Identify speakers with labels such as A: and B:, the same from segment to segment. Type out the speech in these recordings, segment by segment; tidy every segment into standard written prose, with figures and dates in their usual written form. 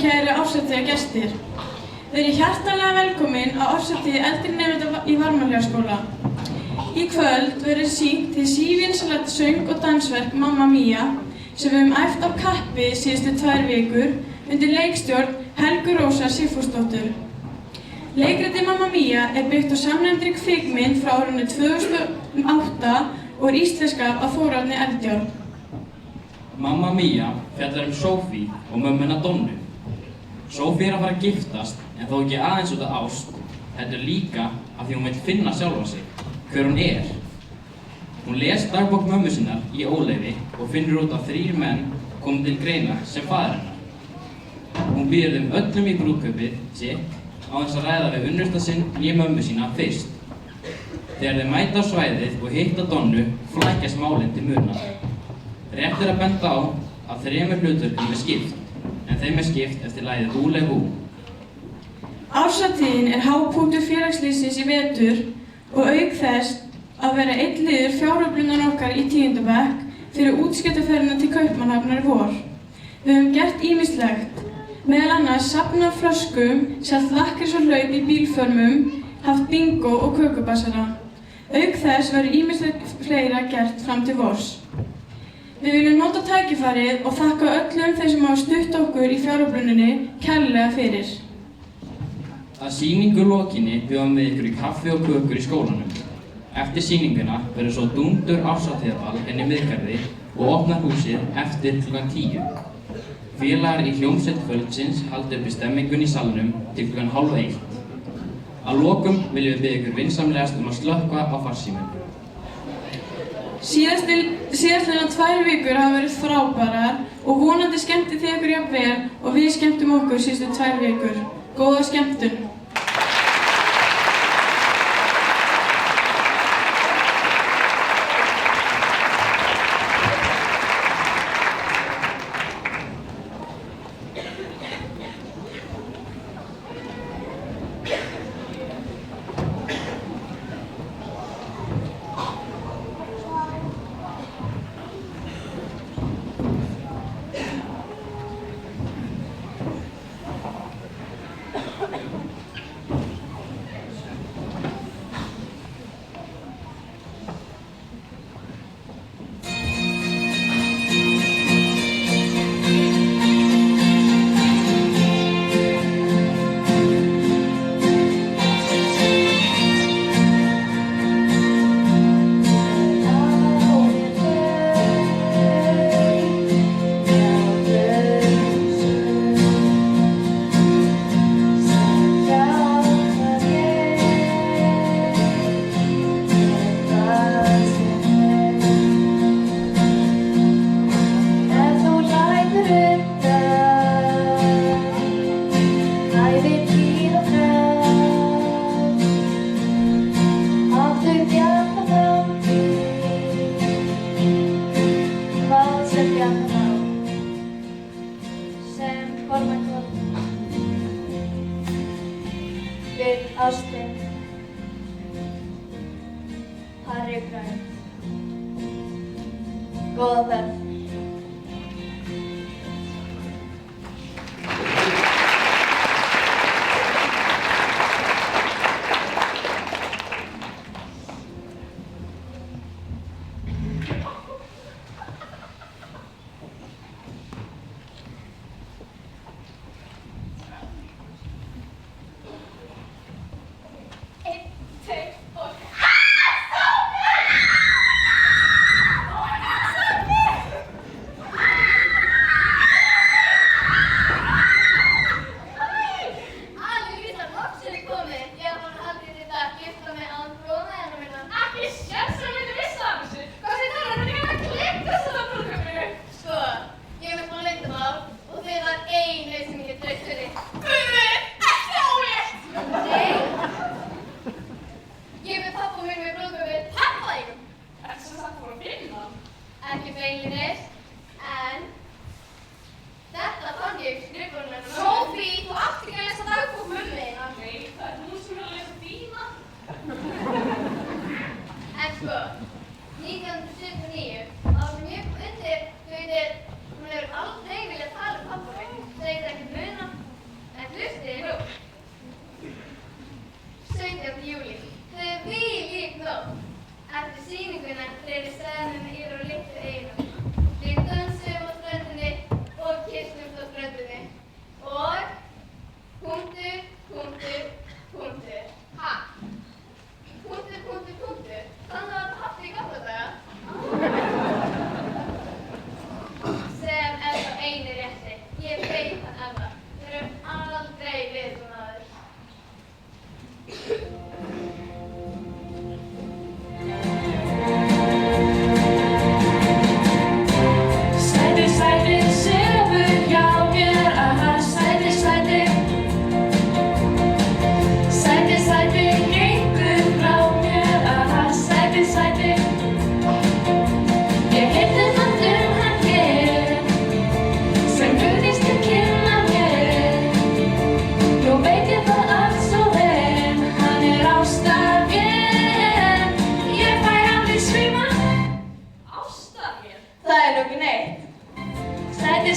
A: kæru árshátíðargestir. Verið hjartanlega velkomin á árshátíð eldri nemenda í Varmadalsskóla. Í kvöld verður sýnt hið sívinsæla söng- og dansverk Mamma Mia sem við höfum æft á kappi síðustu 2 vikur undir leikstjórn Helgu Rósar Sigfúsdóttur. Leikritið Mamma Mia er byggt á samnefndri kvikmynd frá árinu 2008 og er íslenskað af Þórarni Eldjárn.
B: Mamma Mia fjallar Sophie og mömmuna Donnu. Sophie að fara að giftast, en þó ekki aðeins út af ást, heldur líka af því hún vill finna sjálfa sig, hver hún er. Hún les dagbók mömmu sinnar í óleyfi og finnur út að 3 menn komu til greina sem faðir hennar. Hún býður þeim öllum í brúðkaupið sitt á þess að ræða við unnusta sinn né mömmu sína fyrst. Þegar þeir mæta á svæðið og hitta Donnu, flækjast málin til muna. Rétt er að benda á að 3 hlutverkum er skipt, en þeim er skipt eftir lagið Hú-le-hú.
A: Árshátíðin er hápunktur félagslífsins í vetur og auk þess að vera einn liður fjáröflunar okkar í 10. bekk fyrir útskriftarferðina til Kaupmannahafnar í vor. Við höfum gert ýmislegt, meðal annars safnað flöskum, selt lakkrís og hlaup í bílförmum, haft bingo og kökubassara. Auk þess verður ýmislegt fleira gert fram til vors. Við viljum nota tækifærið og þakka öllum þeim sem hafa stutt okkur í fjáröfluninni kærlega fyrir.
B: Að sýningu lokinni bjóðum við ykkur í kaffi og kökur í skólanum. Eftir sýninguna verður svo dúndur árshátíðarball inn í miðgarði og opnar húsið eftir kl. 10. Félagar í hljómsveit kvöldsins halda uppi stemmingunni í salnum til kl. 12:30. Að lokum viljum við biðja ykkur vinsamlegast að slökkva á farsímum.
A: Síðastliðnar 2 vikur hafa verið frábærar og vonandi skemmti þið ykkur jafn vel og við skemmtum okkur síðustu 2 vikur. Góða skemmtun!
C: Góða ferð.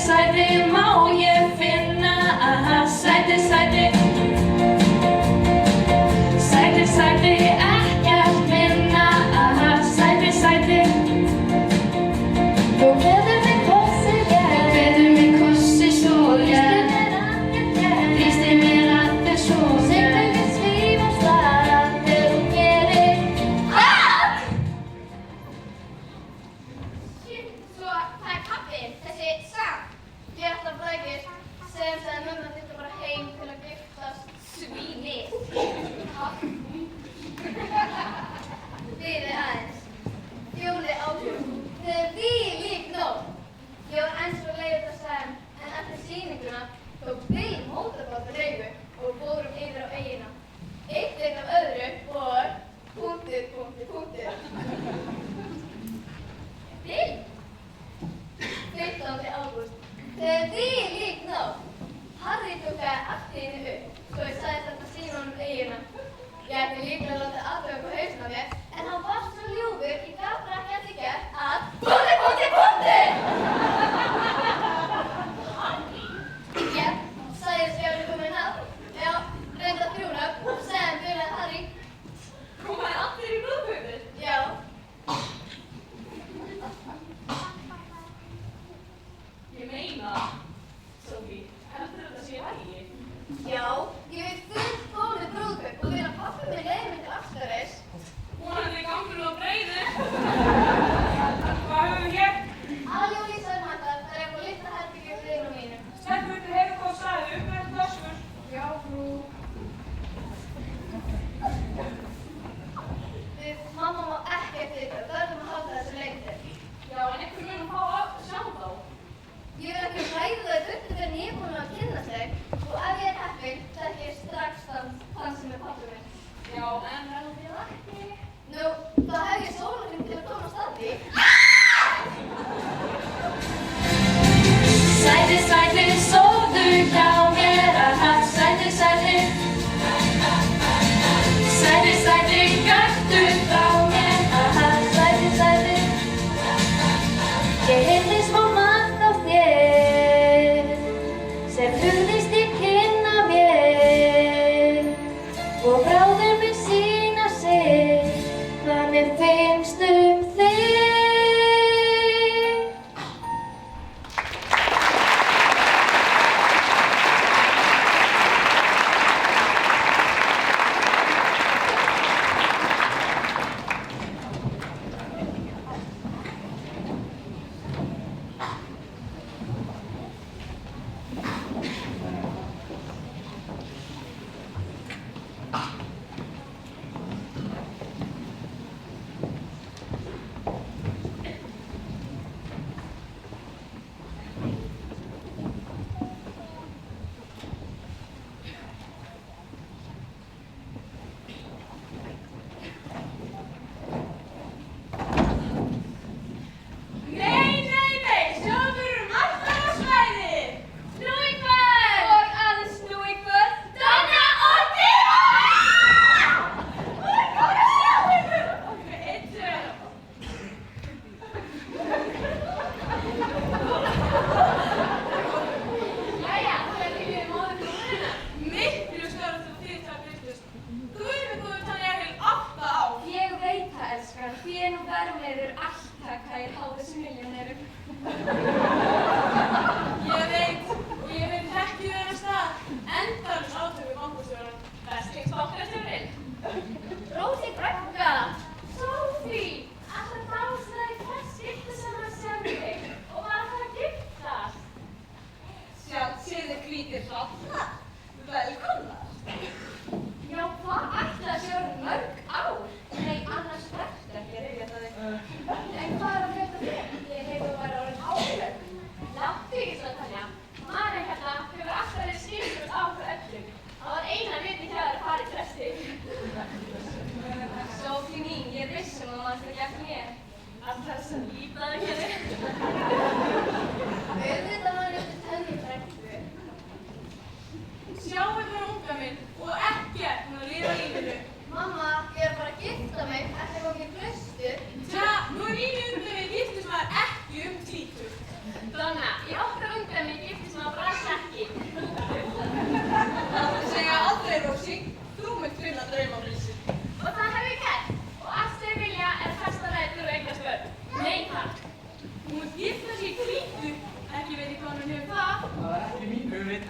A: sæti, má ég finna, sæti, sæti. Sæti, sæti, ekkert minna, sæti, sæti.
C: Þú kveður mig kossi,
A: Kveður mig kossi svo, þrýstir mér allir svo,
C: Segðu mér svíf og stað þegar þú gerir allt! Shit, svo það er pabbi, þessi Sam. Ég er alltaf frækir sem sagði mömmu að þetta bara heim til að giftast svíni. Bíðið aðeins. Fjóli áfram. Þið er þvílík nótt. Ég var enn svo leið þetta Sam, en eftir sýninguna tók við mótorbátur leigu og fórum yfir á eyjuna. Eitt af öðru og punktur. Til 15. ágúst. Þið er þvílík nótt. Harry tók það allt í einu upp, svo ég sagðist þetta síma honum eyjuna. Ég ætti líklega að láta aðtöga upp á hausinn á mér, en hann var svo ljúfur, ég gat bara ekki að því gert að punktur! Ég sagðist við að koma í nafn, já, reynda 3 nöfn, og segði fyrir að Harry. Komaði allir í blóðkaupið? Já.
A: Ég meina, Sophie, heldur þetta sé í lagi?
C: Já, ég veit fullkomið brúðkaup og vil að pabbi minn leiði mig til Astaris.
A: Vonandi gangur á breiðu. Hvað höfum við hér?
C: Ali og Lísa er mættar, það er eitthvað litla herbyggju við hliðina á mínu.
A: Stelpur, hefur hvað sagði, upp með þetta töskur.
C: Já, frú. Við mamma má ekkert vita, verðum að halda þessu leyndu.
A: Já, en einhver mun að fá að sjá þá.
C: Ég vil ekki ræða þau burtu fyrir en ég er búin að kynna sig og ef ég er heppin, þekki ég strax þann sem er pabbi minn.
A: Já, en heldur ég það ekki?
C: Nú, þá hef ég sólarhring til að komast að því.
A: Sæti, sæti, sofðu hjá mér, sæti, sæti. Sæti, sæti, gættu frá mér,
C: Sæti, sæti. Ég heyrði smá margt á þér sem hugðist ég kynna mér og bráðum mig sýna sig hvað mér finnst þig.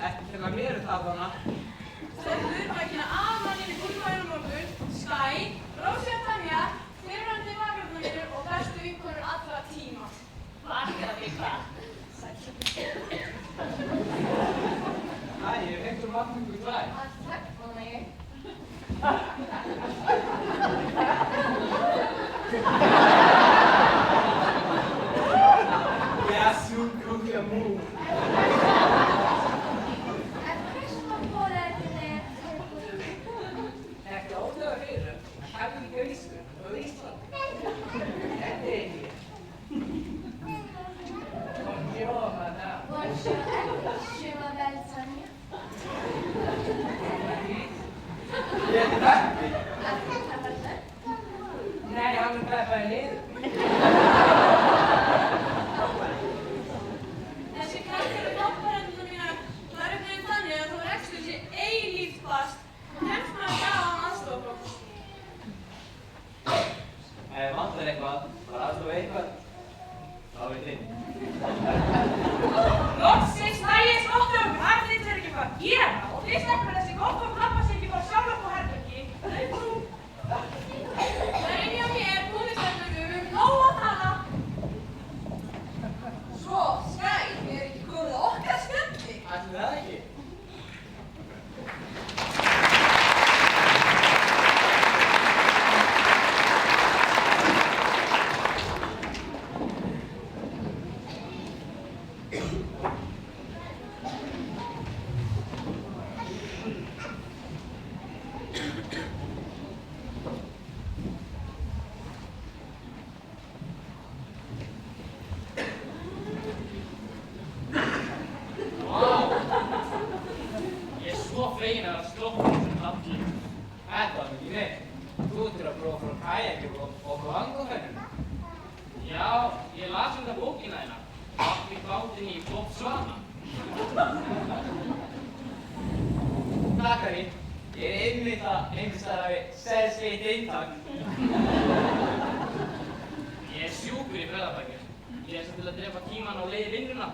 D: ekki finna mér það þarna.
A: Stelpur, vakina aðmann yfir tímaðinu morgun, Skæ, Rósi og Tanja, fyrrverandi vakararnar mínir og bestu vinkonur allra tíma.
E: Vakar við hvað?
D: Æ, ég hef einhver vakningu í glæð.
C: Takk, mamma ég.
D: Yes, you kungla move.
C: Hvers var bóðið til þig?
D: Ekki ólega fyrir, að hefði ekki grísku á Íslandi. Þetta ekki. Bonjour, madame.
C: Bonjour, je m'appelle Tanja.
D: Ég heiti Beppi.
C: Að þú tappar þau?
D: Nei, hann peppaði niður.
A: Þessi krakkar og hjálparendurnar mínar, það er einhvern veginn þannig að þú rekstur þessi eilíft fast og kemst maður að gafa hann aðstofa.
D: Ef vantar eitthvað, bara aðstofa eitthvað, þá veit ég.
A: Loksins nægir skottum, hægt þitt er ekki hvað að gera og þið stelpur þessi gott og klappa sig ekki bara sjálf upp á herbergi. Það er þú. Það er inni á mér, búnistelpur, við höfum nóg að tala.
E: Svo, Skæ, er ekki komið okkar skemmti?
D: Ætli það ekki?
B: Ég er svo fegin að vera sloppinn sem allir.
D: Þetta var mikið neitt. Þú ert að prófa frá kajaki og frá angofenninu.
B: Já, ég las um það bókina þína. Allt í bátinn í Botswana.
D: Takkari, ég er einmitt að einhverstaðar hafi selsveit eintak.
B: Ég er sjúkur í ferðabækjur. Ég er svo til að drepa tíman á leið í vinnuna.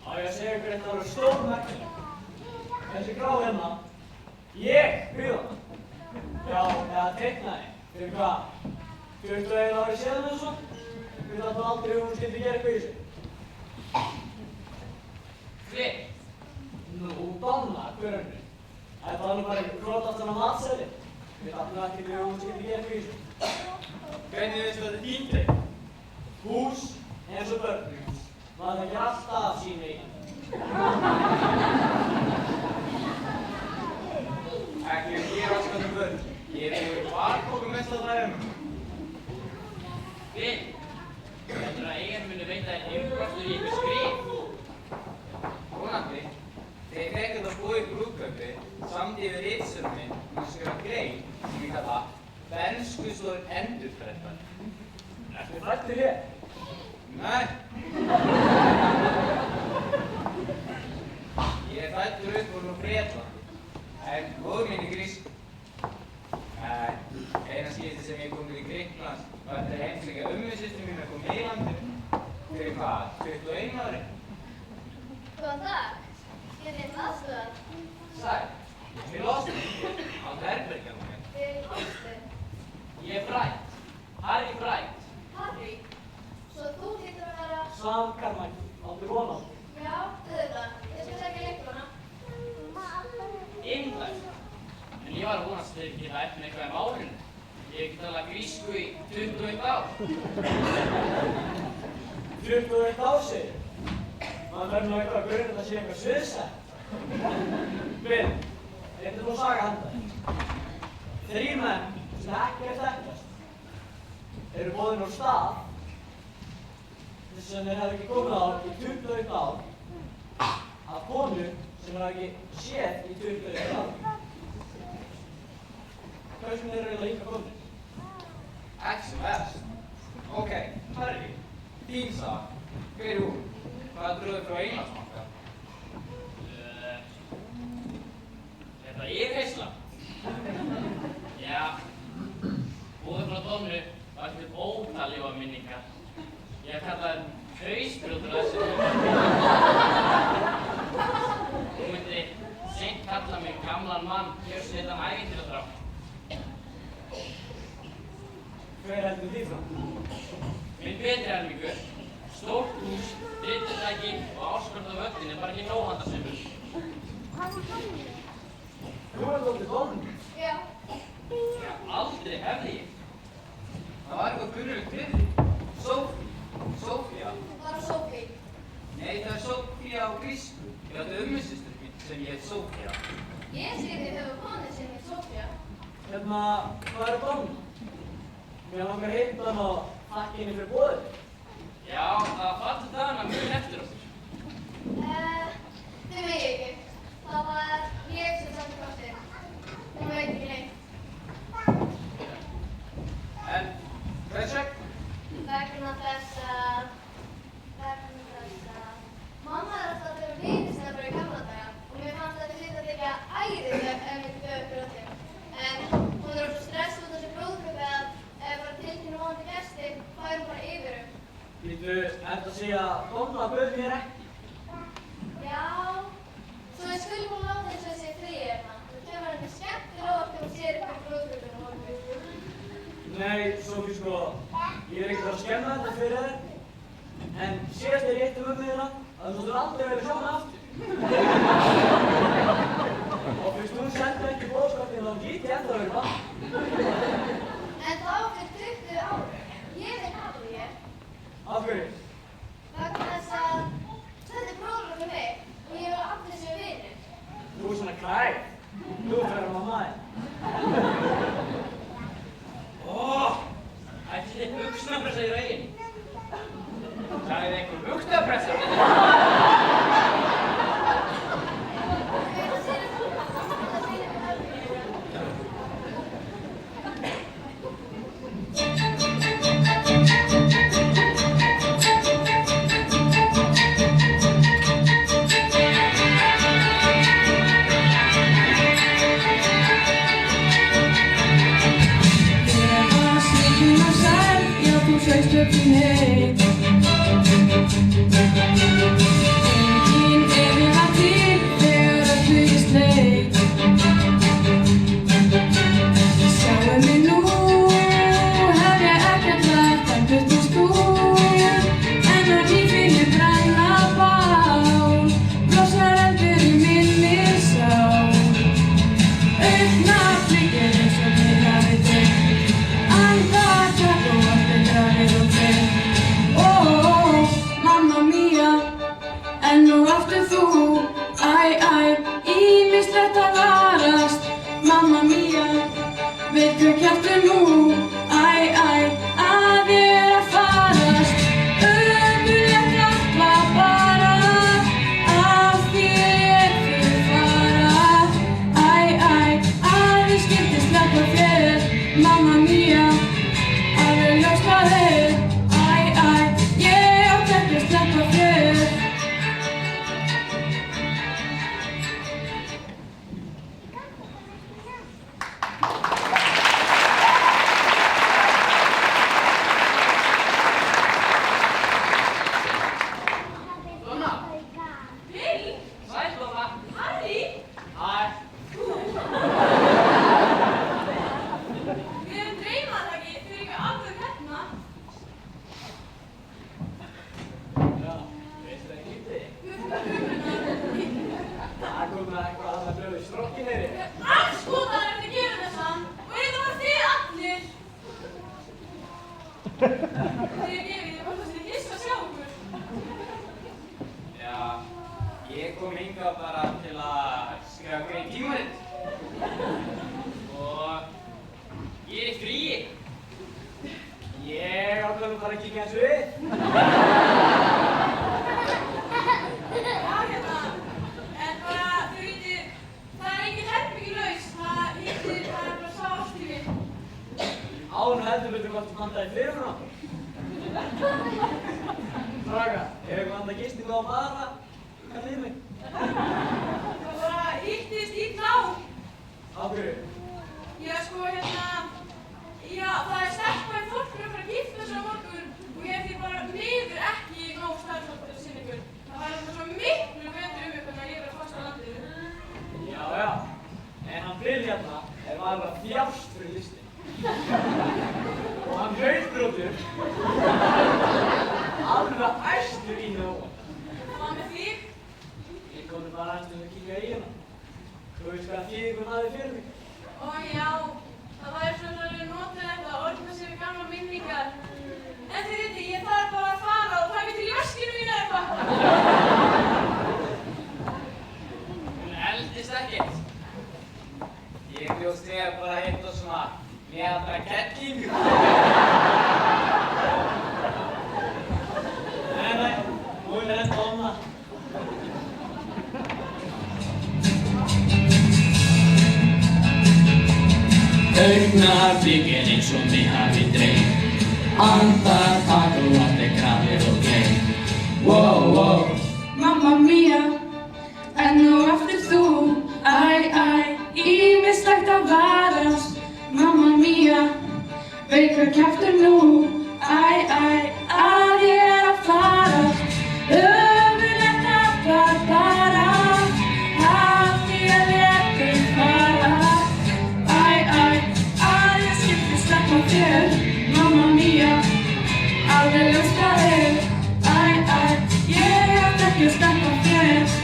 D: Á ég að segja ykkur þetta voru stórmerkir. Þessi grá hérna, ég byggði hana. Já, eða teiknaði. Fyrir hvað? 21 ári síðan eða svo? Við þáttum aldrei hún skildi gera eitthvað í þessu.
B: Hver?
D: Nú, Donna, hver önnur? Þetta var nú bara einhver krotast á matseli. Við þáttum ekki hún skildi gera eitthvað í þessu. Hvernig veistu þetta er þín trygg? Hús eins og börnhús. Maður þekkir alltaf sín eigin. Ekki um hér áskvæmum börn. Ég er yfir barkókum mest að það
B: Finn, heldur að eigin muni veita þér innblástur í ykkur skrif?
D: Vonandi. Þegar ég fekk þetta búið í brúðkaupi, samdi yfir ritsörum minn að skrifa grein sem ég kalla Bernskustóður endurfrættar. Ertu frættur hér? Nei. Ég er fættur upp úr Breitlandi, en móður mín í grísku. Eina skipti sem ég kom til Grikklands var eftir að heimsækja ömmusystur mín að koma í landinu. Fyrir hvað? 21 ári?
C: Góðan dag. Ég er aðstöðan.
D: Sæl, ég er lostin. Áttu herbergja nú mér.
C: Þið er kostu.
B: Ég er Bright. Harry Bright.
C: Harry. Svo þú hlýtur að vera...
D: Sam Carmichael, áttu von á.
C: Já, auðvitað. Ég skal segja leikluna.
B: Indægt. En ég var að vonast þeir ekki lært með eitthvað málinu. Ég hef ekki talað grísku í 21 ár.
D: 21 ár segir. Maður verður nú eitthvað að gruna þetta sé eitthvað sviðsett. Bill, reyndu þú að saga handa þér. 3 menn sem ekkert þekkjast eru boðin á stað þess að þeir hefðu ekki komið á í 21 ár af konu sem þeir hefðu ekki séð í 21 ár. Hversum þeir eru eiginlega hingað komnir? Ekki sem verst. Ok, Harry, þín saga. Hver er hún? Hvað dröður frá Englandsbanka?
B: Þetta er veisla. Já, búið frá Donnu var til ótal minningar. Ég hef kallað hausbrjótur þessu. og áskorða völdin bara ekki nóg handa sumur.
D: Þú dóttir Donni?
C: Já.
B: Já, aldrei hefði ég. Það var eitthvað kunnulegt við því. Sófía.
C: Bara Sophie.
B: Nei, það Sófía á grísku. Ég átti ömmusystur mín sem ég heit Sófía.
C: Ég sé þið hefur konu sem heit Sophia.
D: Hérna, hvað Donni? Mér langar að hitta hann og þakka henni fyrir boðið.
B: Já, það fattu það hana mjög eftir okkur.
C: Þið veit ekki. Það var ég sem satt í kortið. Hún veit ekki neitt.
B: En, hvers vegna?
C: Vegna þess að mamma alltaf að vera vinnisnefnur í gamla daga og mér fannst að þetta hluta þykja æðisleg ef við döðum brjótið. En hún svo stressuð út af þessu brúðkaupi að ef bara tilkynna vonandi gesti, fær hún bara yfirum.
D: Býtu, ertu að segja að Donna bauð mér ekki?
C: Já, svo við skulum hún láta eins og þessi frí hérna. Það kemur henni skemmtilega óvart þegar hún sér ykkur brúðkaupinu á morgun.
D: Nei, Sophie sko, ég ekkert að skemma þetta fyrir þér. En síðast ég hitti mömmu þína, að þú aldrei verið sjá hana aftur. Og fyrst hún sendi ekki boðskapinn þá get ég enda verið bann.
C: En það var fyrir 20 árum. Ég veit hvað ég er.
D: Af hverju?
C: Vegna þess að þetta er bróður fyrir mig og ég vil allir séu vinir.
D: Þú er svona kræf. Þú fyrir mamma þín.
B: Ætti þið buxnapressa í rauginni? Sagði þið einhver buxnapressa?
C: Það sýnir Það
D: ættum við að kíkja í eyjuna. Þú veist hvað þýðingum hafði fyrir mig.
A: Ó já, það væri svo svolítið notalegt að orðna sig við gamla minningar. En þið viti, ég þarf bara að fara og taka til í vaskinu mínu eitthvað.
D: Hún eldist ekkert. Ég bjóst þér bara hitt og svona meðaldra kettling. Nei, hún er enda onna.
B: Augnablikin eins og mig hafi dreymt. Andartak og allt grafið og gleymt. Wow, wow.
A: Mamma mía, enn og aftur þú. Ýmislegt að varast. Mamma mía, veit hvað kjaftur nú. Að ég er að fara. Ömurlegt að bara. Að ég létur fara. Að ég skipti sleppa þér. Mamma mía, alveg ljóst hvað er. Ég ætla ekki að sleppa þér.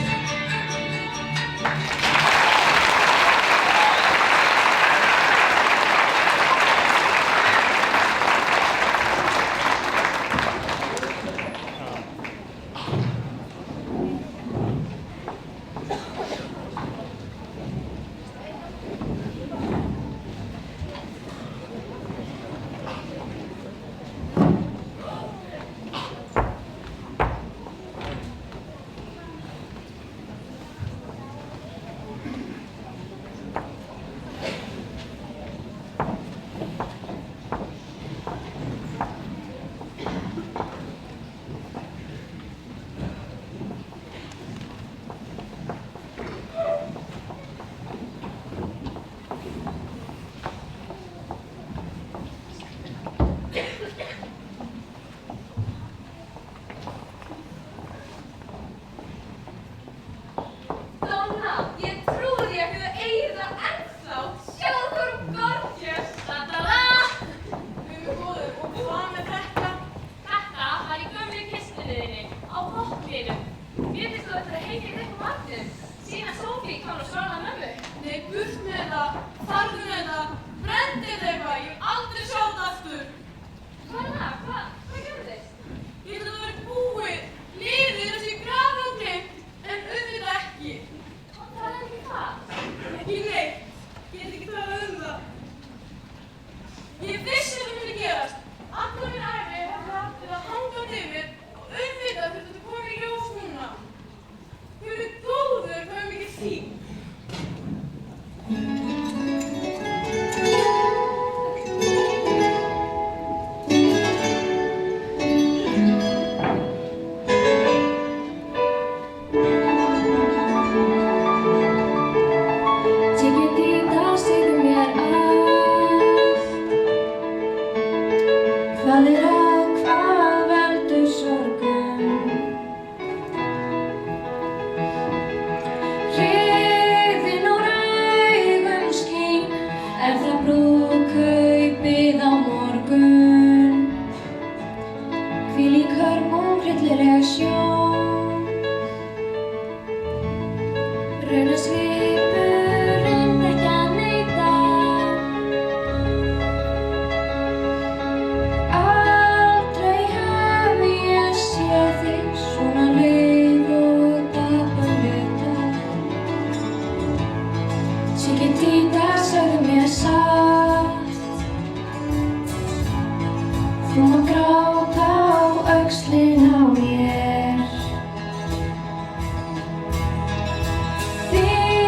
F: Þín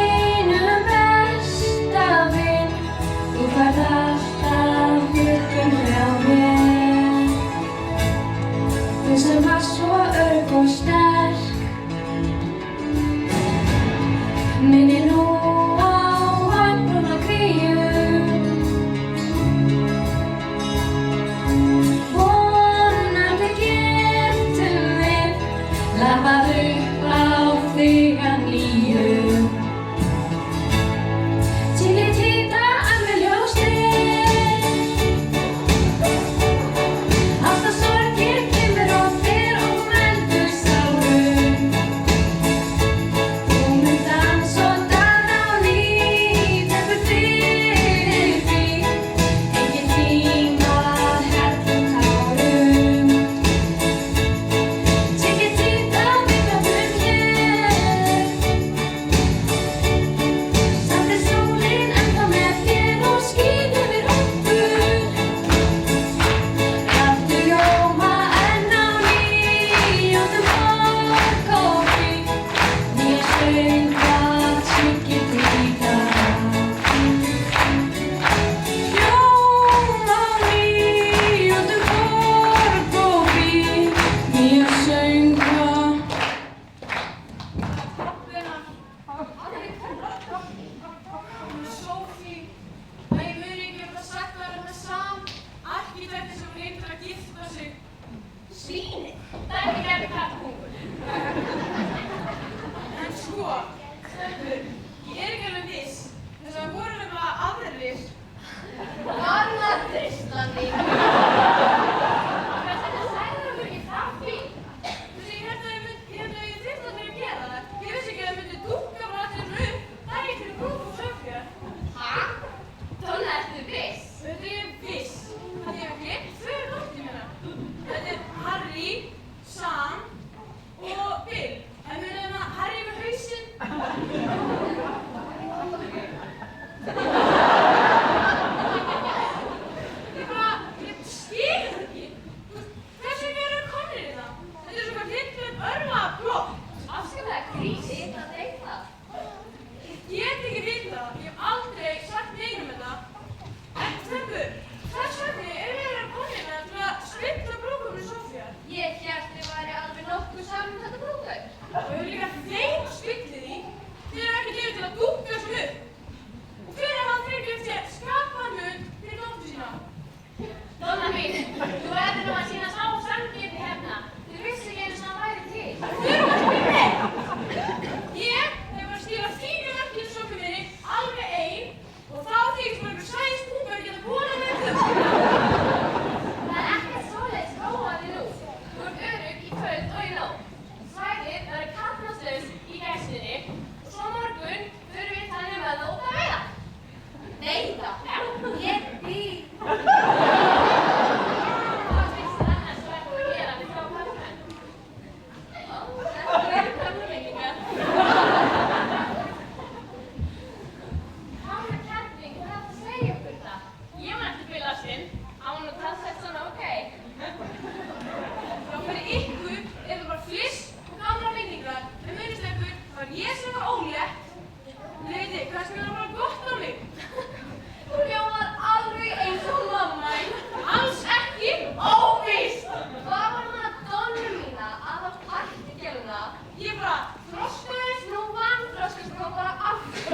E: Ég bara þroskaðist.
C: Nú vann þroskast og bara aftur.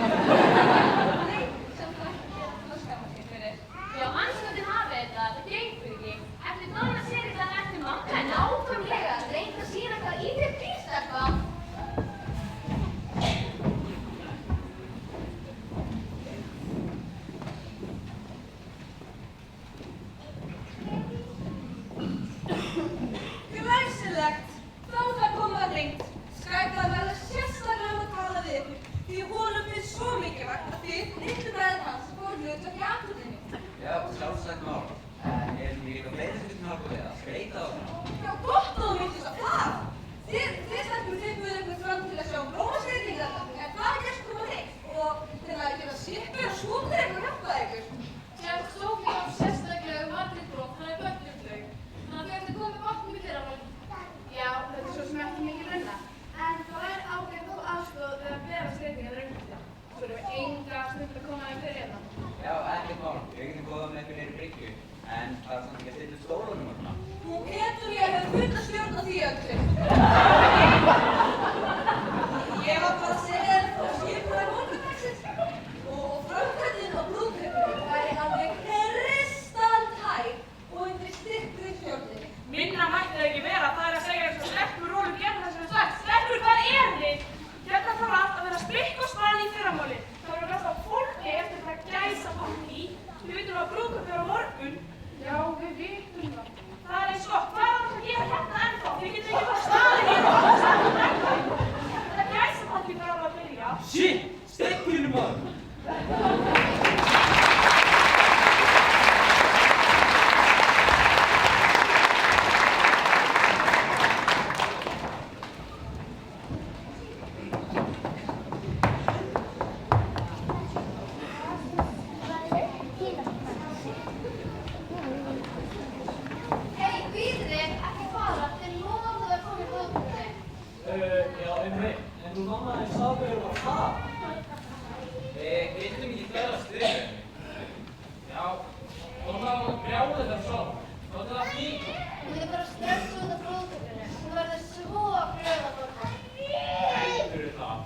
E: Nei, samt ekki gera þroskaðan sér fyrir.
C: Já, anskotin hafi þetta, það gengur ekki. Eftir Donna Seritan eftir mamma en áframlega reynd að sýna hvað í þér býrst eitthvað.
E: Glæsilegt. Þá það komið að hreint. Skæpað verða sérstaklega að tala við ykkur. Því honum finnst svo mikilvægt að þið, litlu bræður hans, fóru hlutverk í atburðinni.
F: Já, sjálfsagt mál. En er ekki eitthvað fleiri sem getum hjálpað við að skreita á hana?
E: Já, gott að þú myndist að það. Þið stelpur fenguð ykkur fram til að sjá blómaskreytingar þarna. En hvað gerst þú með þig? Og til að geta sýppur og skútur ykkur og hjálpað ykkur.
C: Sem Sophie á sérstaklega Madrid-brot, hann er böggljumflaug. Hann þurfti að koma með vatnum í fyrramálið. Já, þetta er svo sem ekki mikil vinna. En það væri ágætt að fá aðstoð við að bera skreytingar raunhættina. Svo erum við enga stund að koma þeim fyrir hérna.
F: Já, ekkert mál. Við getum góðað með ykkur niður í bryggju. En það er samt ekki að stilla upp stólunum og svona.
E: Hún Petúlía hefur fulla stjórn á því öllu. Ég var bara að segja þér frá skipulag morgundagsins og framkvæmdin á brúðkaupinu væri alveg kristaltær og undir styrkri stjórnir.
A: Minna mætti það ekki vera, það er að segja eins og stelpur Rúlu gerði það sem er sagt. Stelpur, hvað er þið? Hérna þarf allt að vera spikk og span í fyrramáli. Það verður alltaf fólki eftir það gæsapartí. Við vitum að brúðkaup er á morgun. Já, við vitum það. Það er eins gott. Hvað er það að gera hérna ennþá? Þið getur ekki bara staðið hérna og staðið ennþá. Þetta gæsapartí þarf alveg að byrja.
D: Shit, stekkurinn maður.
C: Hei, Víðri, ekki fara. Þeir lofuðu að koma í brúðkaupinu.
D: Já, einmitt. En þú mamma þín sagði þér að það.
B: Við getum ekki þverjast við þau. Já, og það var brjálið þar svo. Þá er það fínt.
C: Hún er bara stressuð út af brúðkaupinu. Hún verður svo glöð að borða.
B: Hættur það.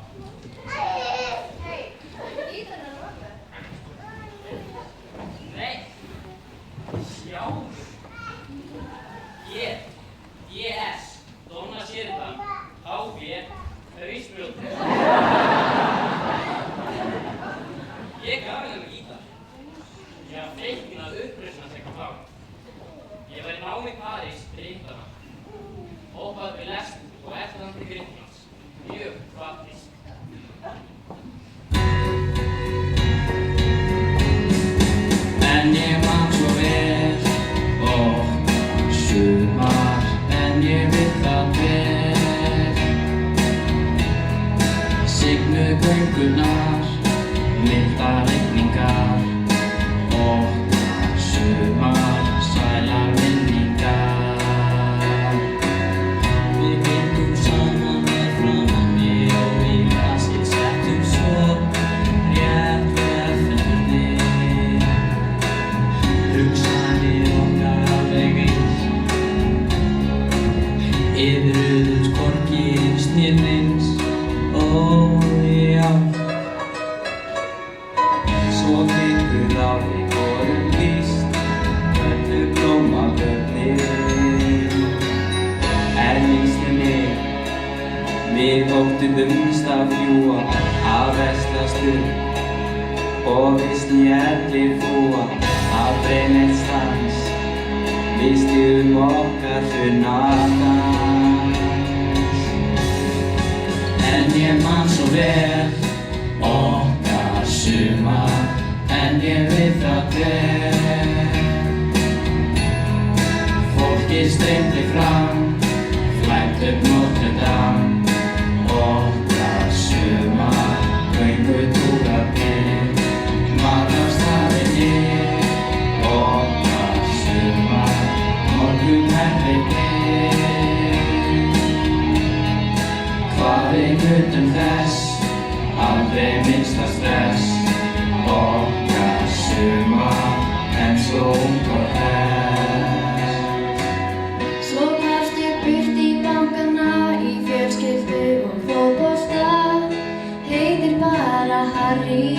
C: Hei, Víðri er röfðu.
B: Nei. Sjáðu. Yes. Donna Seritan. HB. Hausbrjót. Ég gaf henni gítar. Ég haf teiknað uppreisnars eitthvað frá. Ég var í námi í París fyrir hittana. Hoppað við lest og eftir hann til Grikklands. Mjög praktískt. En ég man svo vel okkar sumar, en ég veit það vel. Signu göngunar, mildar rigningar, okkar sumar, sælar minningar. Við gengum saman með framanni og við kannski settum svo rétt við ferðinni. Hugsaði okkar alveg eins, yfirruðum hvorki snérneins, ó já. Svo gengur á við vorum víst, öllu blómabörnin. En yngstu mig, við þóttum að fljúa af vestlastund og við snjallir fúa af brennistans. Við stjúðum okkar sunnadans. En ég man svo vel okkar sumar, en ég veit það vel. Fólkið streymdi fram, flæmt upp Notre Dame. Okkar sumar, göngutúrarnir, matarstaðirnir. Okkar sumar, morgunherbergir. Hvað við nutum þess, aldrei minnsta stress. Okkar sumar, en svo ung og hress.
C: Svo gafstu burt í bankana í fjölskyldu og þeirra Harry.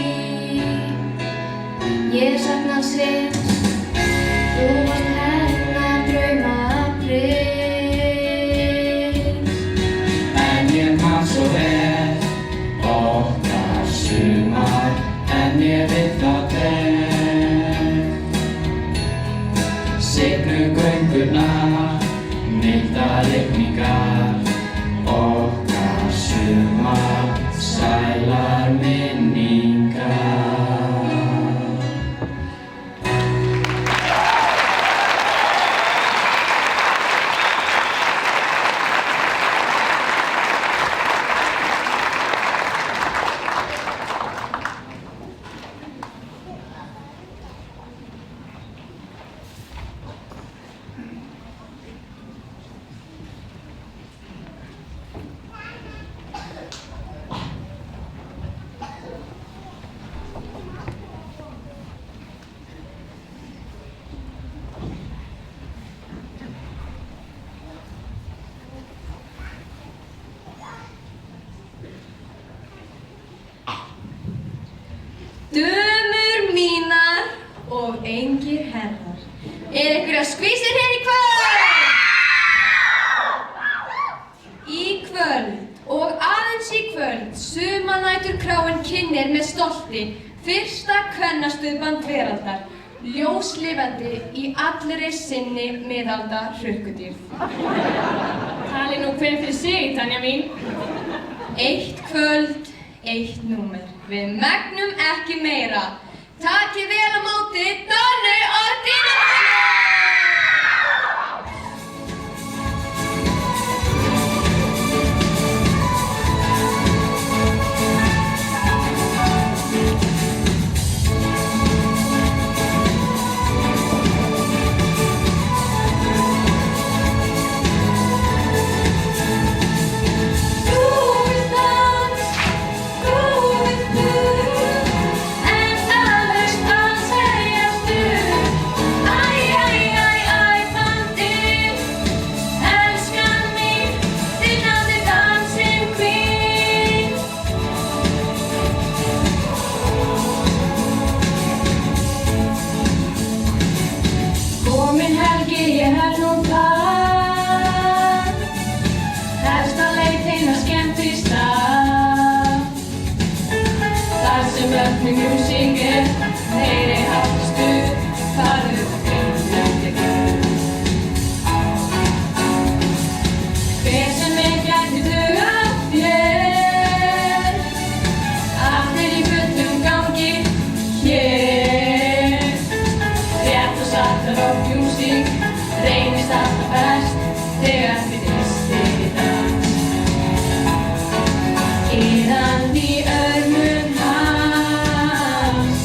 C: Ég sakna Sveins, þú varst hennar draumaprins.
B: En ég man svo vel okkar sumar, en ég veit það vel. Siglu göngurnar, milda rigningar, okkar sumar, sælar minningar.
E: Dömur mínar og engir herrar. Einhverjar skvísur hér í kvöld? Í kvöld og aðeins í kvöld sumarnæturkráin kynnir með stolti fyrsta kvennastuðband veraldar, ljóslifandi í allri sinni miðalda hrukkudýrð.
A: Tali nú hver fyrir sig, Tanja mín.
E: Eitt kvöld, eitt númer. Við megnum ekki meira. Takið vel á móti Dönnu og Dínamínu!
C: Iðandi örmum hans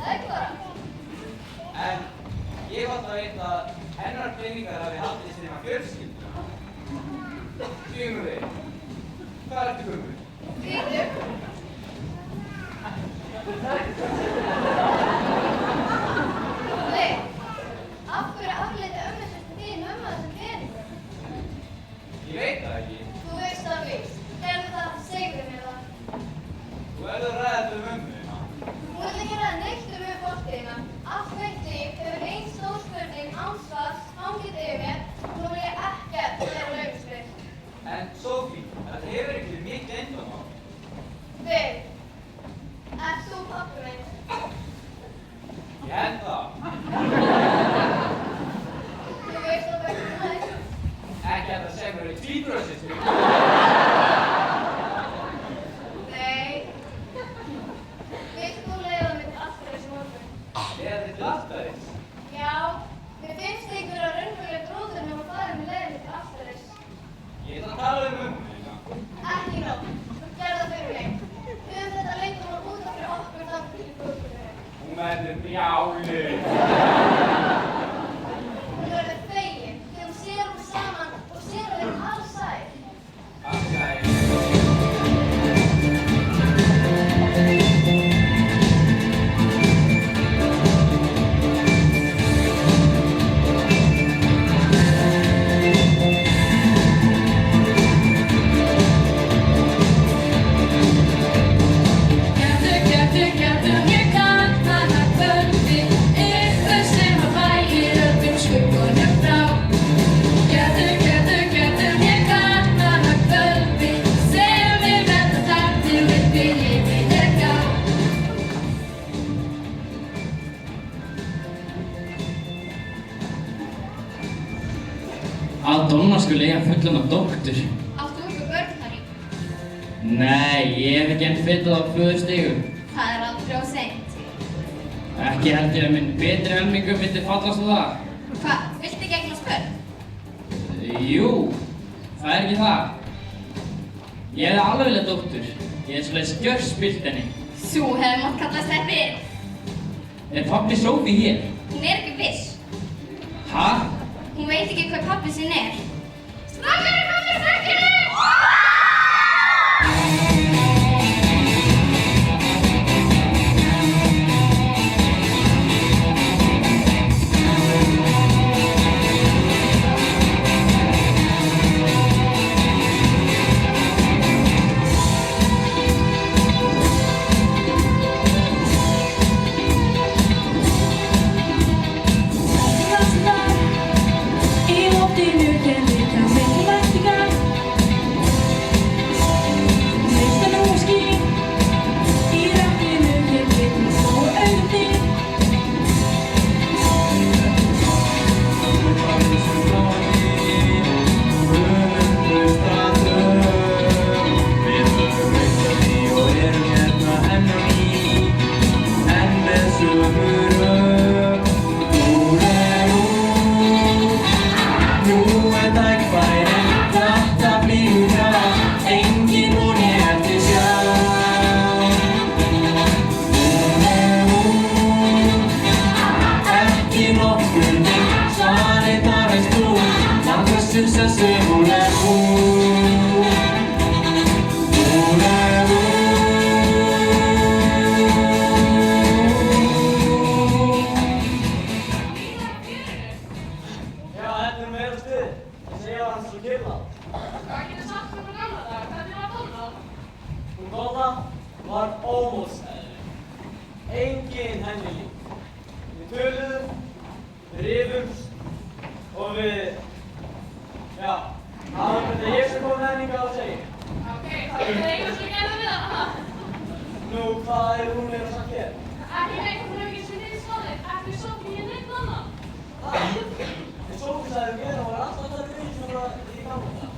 C: það ekki bara?
F: En ég var alltaf að veit að hennar peningar hafi haldið sér nema fjölskylduna. Yngvi, hvað ertu gömul?
C: Hvítur. Nei, af hverju afleiti ömmusýstu þín þessum peningum?
F: Ég veit það ekki.
C: Þú veist það víst. Gerðu það, segðu mér það.
F: Þú verður að ræða þetta mömmu þína.
C: Hún vill ekki ræða neitt fortíðina. Allt mitt líf hefur ein stór spurning án svars hangið yfir mér og nú vil ég ekkert vera lausspil.
F: En Sophie, þetta hefur ekki verið mitt leyndarmál.
C: Við, ert þú pabbi minn?
F: Ég held það.
C: Þú veist það ekki næst.
F: Ekki að það segja mér í tvíbröðsins.
C: Nei. Vilt þú leiða mig til Astarins í morgun?
F: Leiða þig til Astarins?
C: Já, mér finnst einhverja raunveruleg bróður nema að fara með leiða mig til Astarins.
F: Ég ætla að tala mömmu þína.
C: Ekki nóg. Gerðu það fyrir mig. Höfum þetta lengur og út af fyrir okkur þangað til brúðkaupinu.
F: Hún verður brjáluð.
C: Hún verður fegin þegar hún sér okkur saman og sér að við erum alsæl.
F: Alsæl.
B: Að Donna skulle eiga fullan af dóttur.
C: Áttu ykkur börn þar í?
B: Nei, ég hef ekki enn fyllað á föðustigum.
C: Það er aldrei of seint.
B: Ekki heldur að minn betri helmingur myndi fallast á það.
C: Hvað, viltu ekki eignast börn?
B: Jú, það er ekki það. Ég hefði alveg viljað dóttur. Ég hef svoleiðis gjörspillt henni.
C: Þú hefði mátt kalla Steppi.
B: Er pabbi Sophie hér?
C: Hún er ekki viss.
B: Ha?
C: Hún veit ekki hver pabbi sinn er. Strákar, komdu strákar!
D: Var ómótstæðileg. Engin henni lík. Við töluðum, við rifumst og við, já, það var þetta ég sem kom með henni að segja.
E: Ok, það er einu sem gerði við hana.
D: Nú, hvað er hún að gera?
E: Ekki neitt, hún hefur ekki svinnið í svalir. Ekki Sophie, ég neitt annað.
D: En Sophie sagði mér að hún var alltaf það grið sem var í gamla það.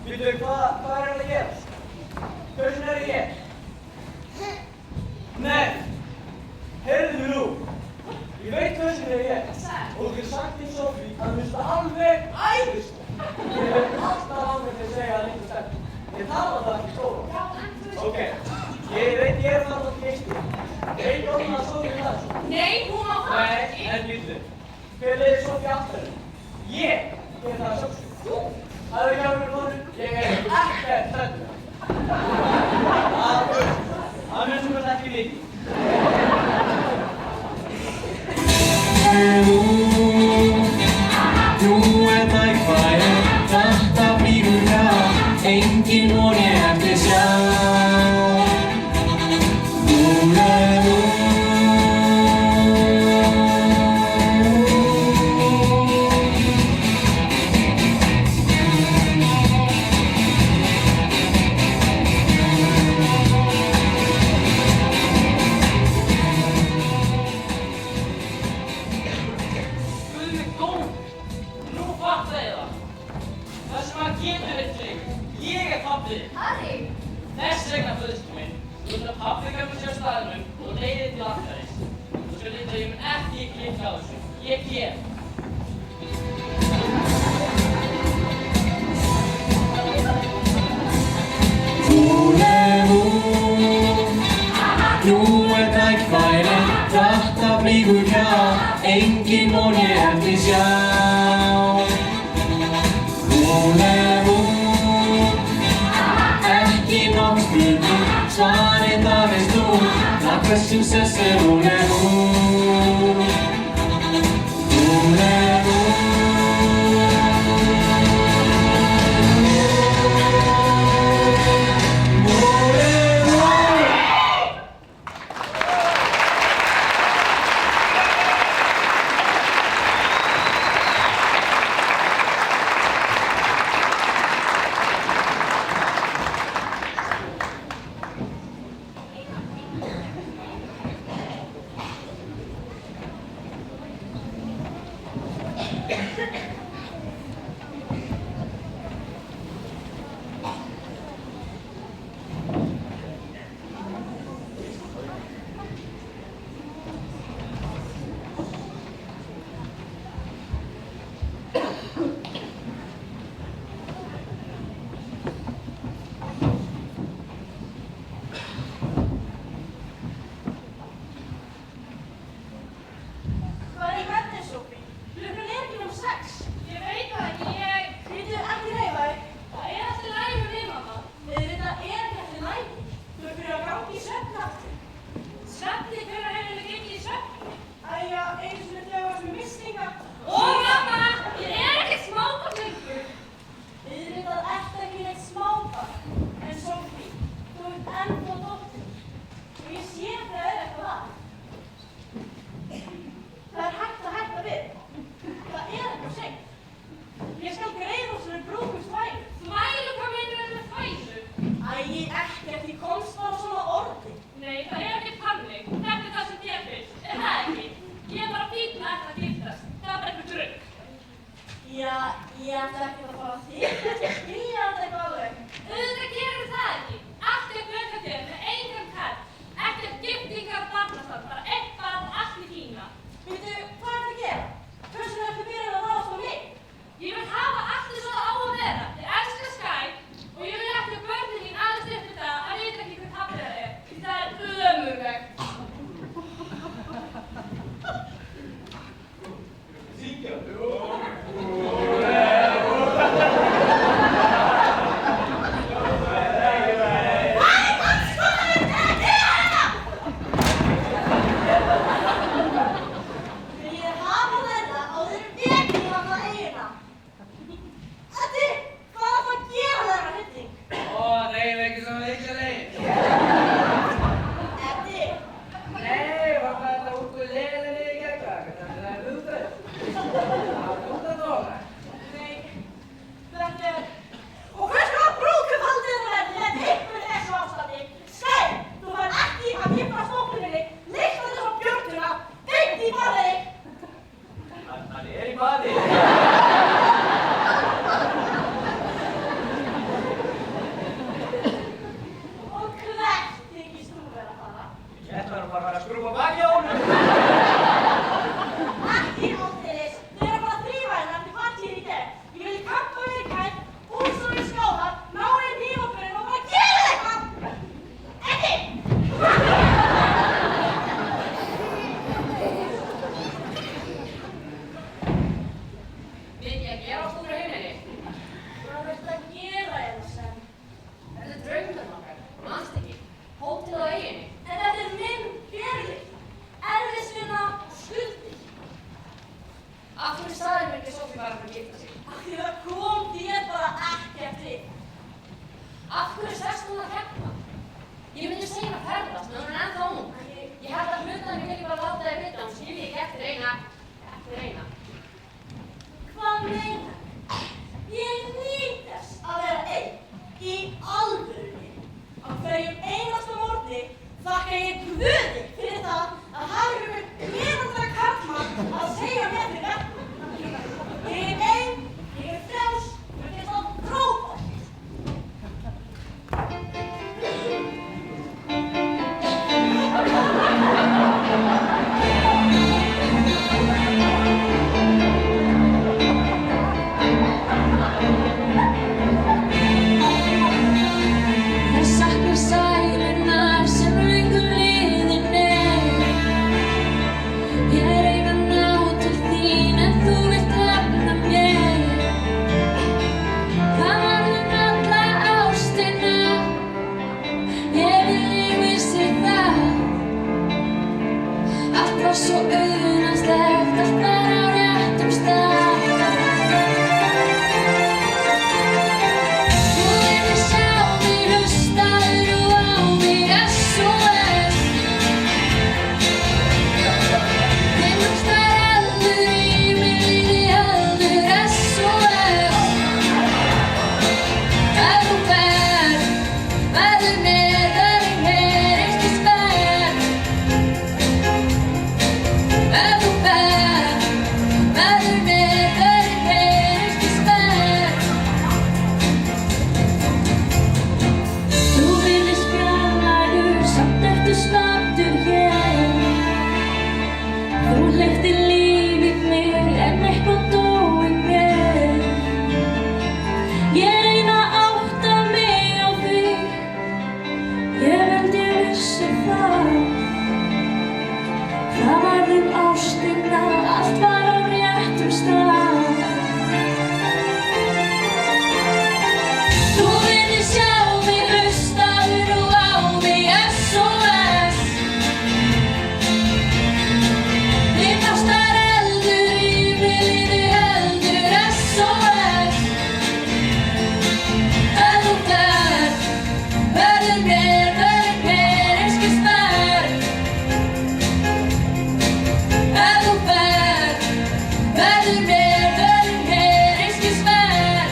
D: Býtu, hvað er að gera? Hvernig er ég? Nei, heyrðu nú, ég veit hvernig er ég og þú getur sagt til Sophie að það finnst það alveg æðist. Ég hef alltaf ámið til að segja að líka stefn. Ég tala það ekki stóra. Ok, ég veit ég er þarna til geisti, Veit Jonna að Soffía það svo?
E: Nei, hún má það
D: Nei,
E: ekki.
D: en býttu. Hver leiðir Soffía aftur? Ég ger það að sjálfsögðu. Þú? Það er ekki alveg honum. Ég er ekkert hræddur. Það mun sem þetta ekki mikið.
G: Nú tækifæri, þetta flýgur hjá, engin von ég eftir sjá.
C: Harry,
F: Þess vegna föðstu minn. Þú ætlar að pabbi kemur sér á staðnum og leiðir til altaris. Þú skal vita að ég mun ekki klikka á þessu. Ég kem.
G: Nú tækifæri, þetta flýgur hjá, engin von ég eftir sjá. Svarið það veist þú, það hversum sessir hún er hún. Hún er hún. Hún er hún.
E: Hvað er í verðin, Sophie? Klukkan er ekki um 6.
A: Ég veit það ekki,
E: Býtu, ekki reyfa þig.
A: það er alltaf læg með mig, mamma.
E: Þetta er ekki eftir lægi. Þú er fyrir að ganga í svefnaftur.
A: Svefni, hvenær hefur þið gengið í svefni?
E: Æja, einu sinni þegar var sem mislinga.
A: Ó, mamma, ég er ekki smábarn lengur.
E: Þetta ert ekki neitt smábarn. En Sophie, þú ert ennþá dóttir. Og ég sé þegar það er eitthvað að. Það er hægt að hætta við. Það er eitthvað seint. Ég skal greiða svo við brúkum þvælu.
A: Þvælu, hvað meinarðu með þvælu?
E: Æ, ekkert, ég komst bara á svona orði.
A: Nei, það er ekki þannig. Þetta er það sem ég finnst. Er það ekki? Ég er bara fínn að ætla að giftast. Það er bara eitthvað drugg.
E: Já, ég ætla ekki að fara þig. Þetta skilja þetta eitthvað alveg.
A: Auðvitað gerum við það ekki. Allt er börn að þér með engan kall. Ekkert giftingar, barnastand, bara eitt barn, allt í Kína.
E: Veitu, hvað er það að gera? Hversu ertu byrjað að ráðast á mig?
A: Ég vil hafa allt eins og það á að vera. Ég elska Skye og ég vil ekki að börnin mín aðeins upp við það að vita ekki hver pabbi þeirra er. Því það er ömurlegt.
D: Syngja. Hún er hún.
E: fara að gifta sig. Af því það kom þér bara ekkert við.
H: Af hverju sest hún að hérna? Ég myndi segja að ferðast, en hún er ennþá ung. Ég held að hlutarnir vilji bara láta þér vita, hún skilji ekki eftir eina.
E: Hvað meinar? Ég nýt þess að vera einn í alvörunni. Á hverjum einasta morgni þakka ég Guði fyrir það að hafa ykkur lifandra karlmann að segja mér fyrir verkum. Ég er ein, ég er frjáls, og ég get á frábært.
H: Ég sakna sælunnar sem löngu liðin er. Ég reyni að ná til þín en þú vilt hefna mér. Hvað varð alla ástina? Ég vissi það. Allt var svo unaðslegt, allt var á réttum stað. Þú vildir sjá mig, hlustaðu á mig, SOS. Þinn ást var eldur í mig, lífið heldur, SOS. Ef þú ferð, verður mér, einskis verð. Ef þú ferð, verður mér, einskis verð. Þú virðist fjarlægur, samt ertu staddur hér. Þú hleyptir líf í mig, en eitthvað dó í mér. Ég reyni að átta mig á því, ég held ég vissi það. Hvað varð ástina, allt var á réttum stað. Þú virðist sjá mig, hlustaðu á mig, SOS. Þinn ást var eldur í mig, lífið heldur, SOS. Ef þú ferð, verður mér, einskis verð. Ef þú ferð, verður mér, einskis verð.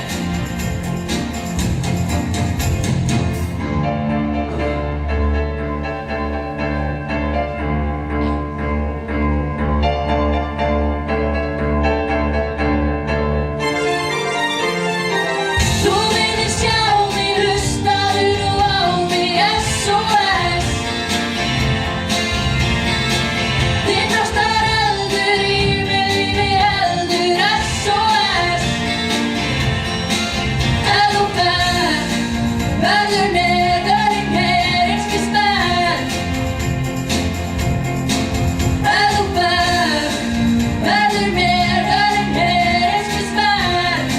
H: Þú virðist sjá mig, hlustaðu á mig, SOS. Þinn ást var eldur í mig, lífið heldur, SOS. Ef þú ferð, verður mér, einskis verð. Ef þú ferð, verður mér, einskis verð.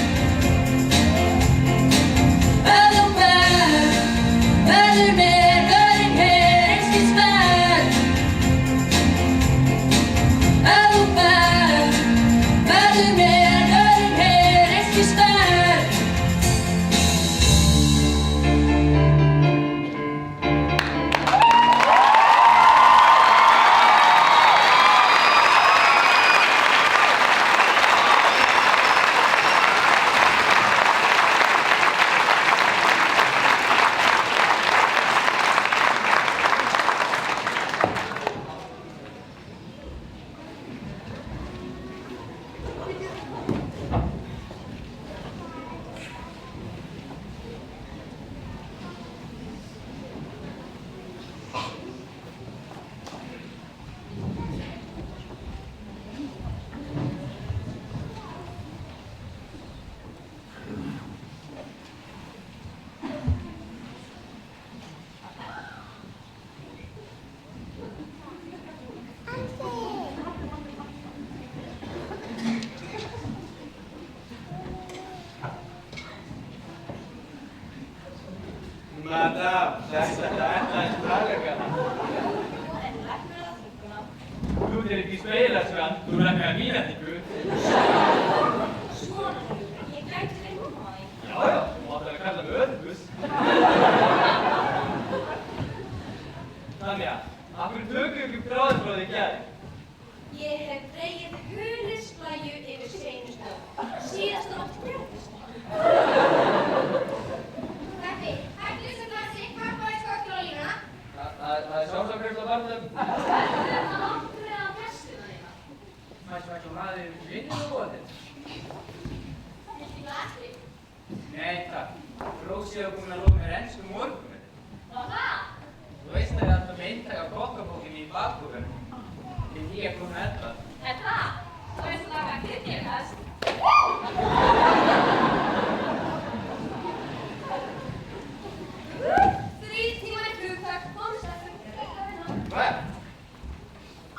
H: Ef þú ferð, verður mér, einskis verð. Ef þú ferð, verður mér, einskis verð.
F: Madam, þetta ætlaðist fræðleikana. Þú ert ekki speilast, þú er ekki að mína þig, Guð.
E: svona hlutur. Ég gæti verið mamma þín.
D: Já, þú átti að kalla mig Örnus. Tanja, af hverju tökum við ekki bráðinbróði í gær?
E: Ég hef dregið hulisblæju yfir seinustu. Síðasta nótt brjóðist.
C: Peppi, hættu þessu glasi, pappa er skokkur á lína.
D: Það er sjálfsafgreiðsla á barnum.
C: Það áttu við á festina þína.
D: Smækla maður vinnur og góðið.
C: Viltu glasi?
F: Nei, takk. Rósi hefur búin að lofa mér ensku morgunum.
C: Hvað það?
F: Þú veist að það er alltaf með eintak af kokkabókinni í bakbúrunum. Ég er komin með það.
C: Er það? Þú veist að laga kynninghest? Þrír tímar í hugtak, komst að fungera.
F: Hvað?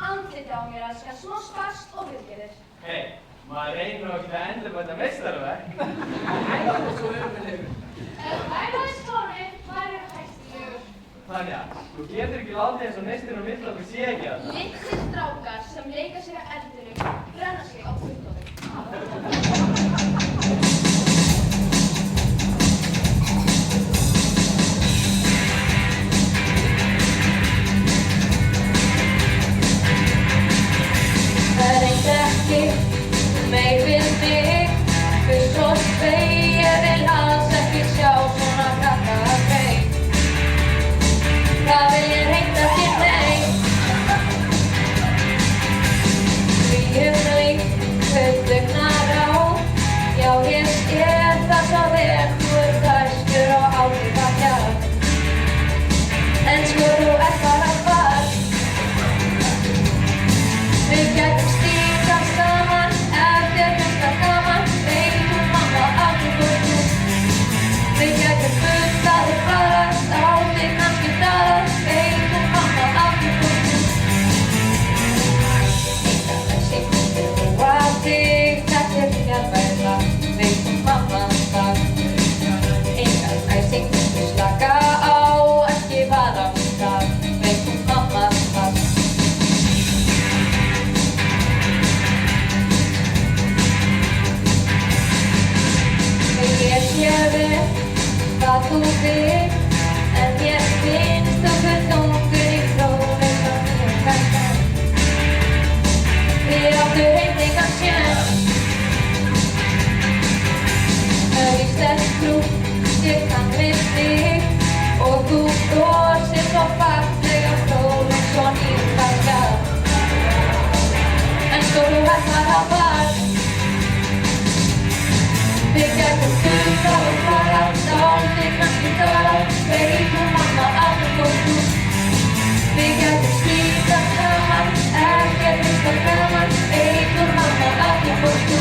C: Andliti á mér að skal smá spast og viðgerðir.
D: Hei, maður reynir á ekki að endurbæta meistarverk.
F: Það er svo ömulegur.
C: Ef þú væri í skóri, væri það hæstilegur.
D: Tanja, þú getur ekki látið eins og neistinn og myndlokkur sé ekki að það.
C: Litlir strákar sem leika sér að eldinum brenna sig á fullorðin.
H: Það reyndi ekki meir við mig, fyrst og speg, ég vil alls ekki sjá svona krakka feik. Það vil ég reynt ekki neitt. Því ég nöyt, haugdugnar á, já ég skil það svo vel, þú ert æskur og áhrifakjarn. En sko þú ert bara barn. Við gætum stíkast saman, ef þér finnst það gaman, veitum mamma aldrei burtu. Við gætum bullað og farast, átti kannski daðast, veitum mamma aldrei burtu. Engan er sýttur og að þig, þetta er fjallvægla, veitum mamma það. Engan er sýttur, slaka á, ekki fara út það, veitum mamma það. Ég sé vel hvað þú vil, en ég finnst þú full ungur í prófi frá mjög krakkan. Við áttu hreint engan séns. Ég sterk trú, ég kann við þig, og þú brosir svo fallega prófi svo nýrkrakka. En sko þú ert bara barn. Við gætum bullað og farast, átti kannski daðast, veitum mamma aldrei burtu. Við gætum stíkast saman, ef þér finnst það gaman, veitum mamma aldrei burtu.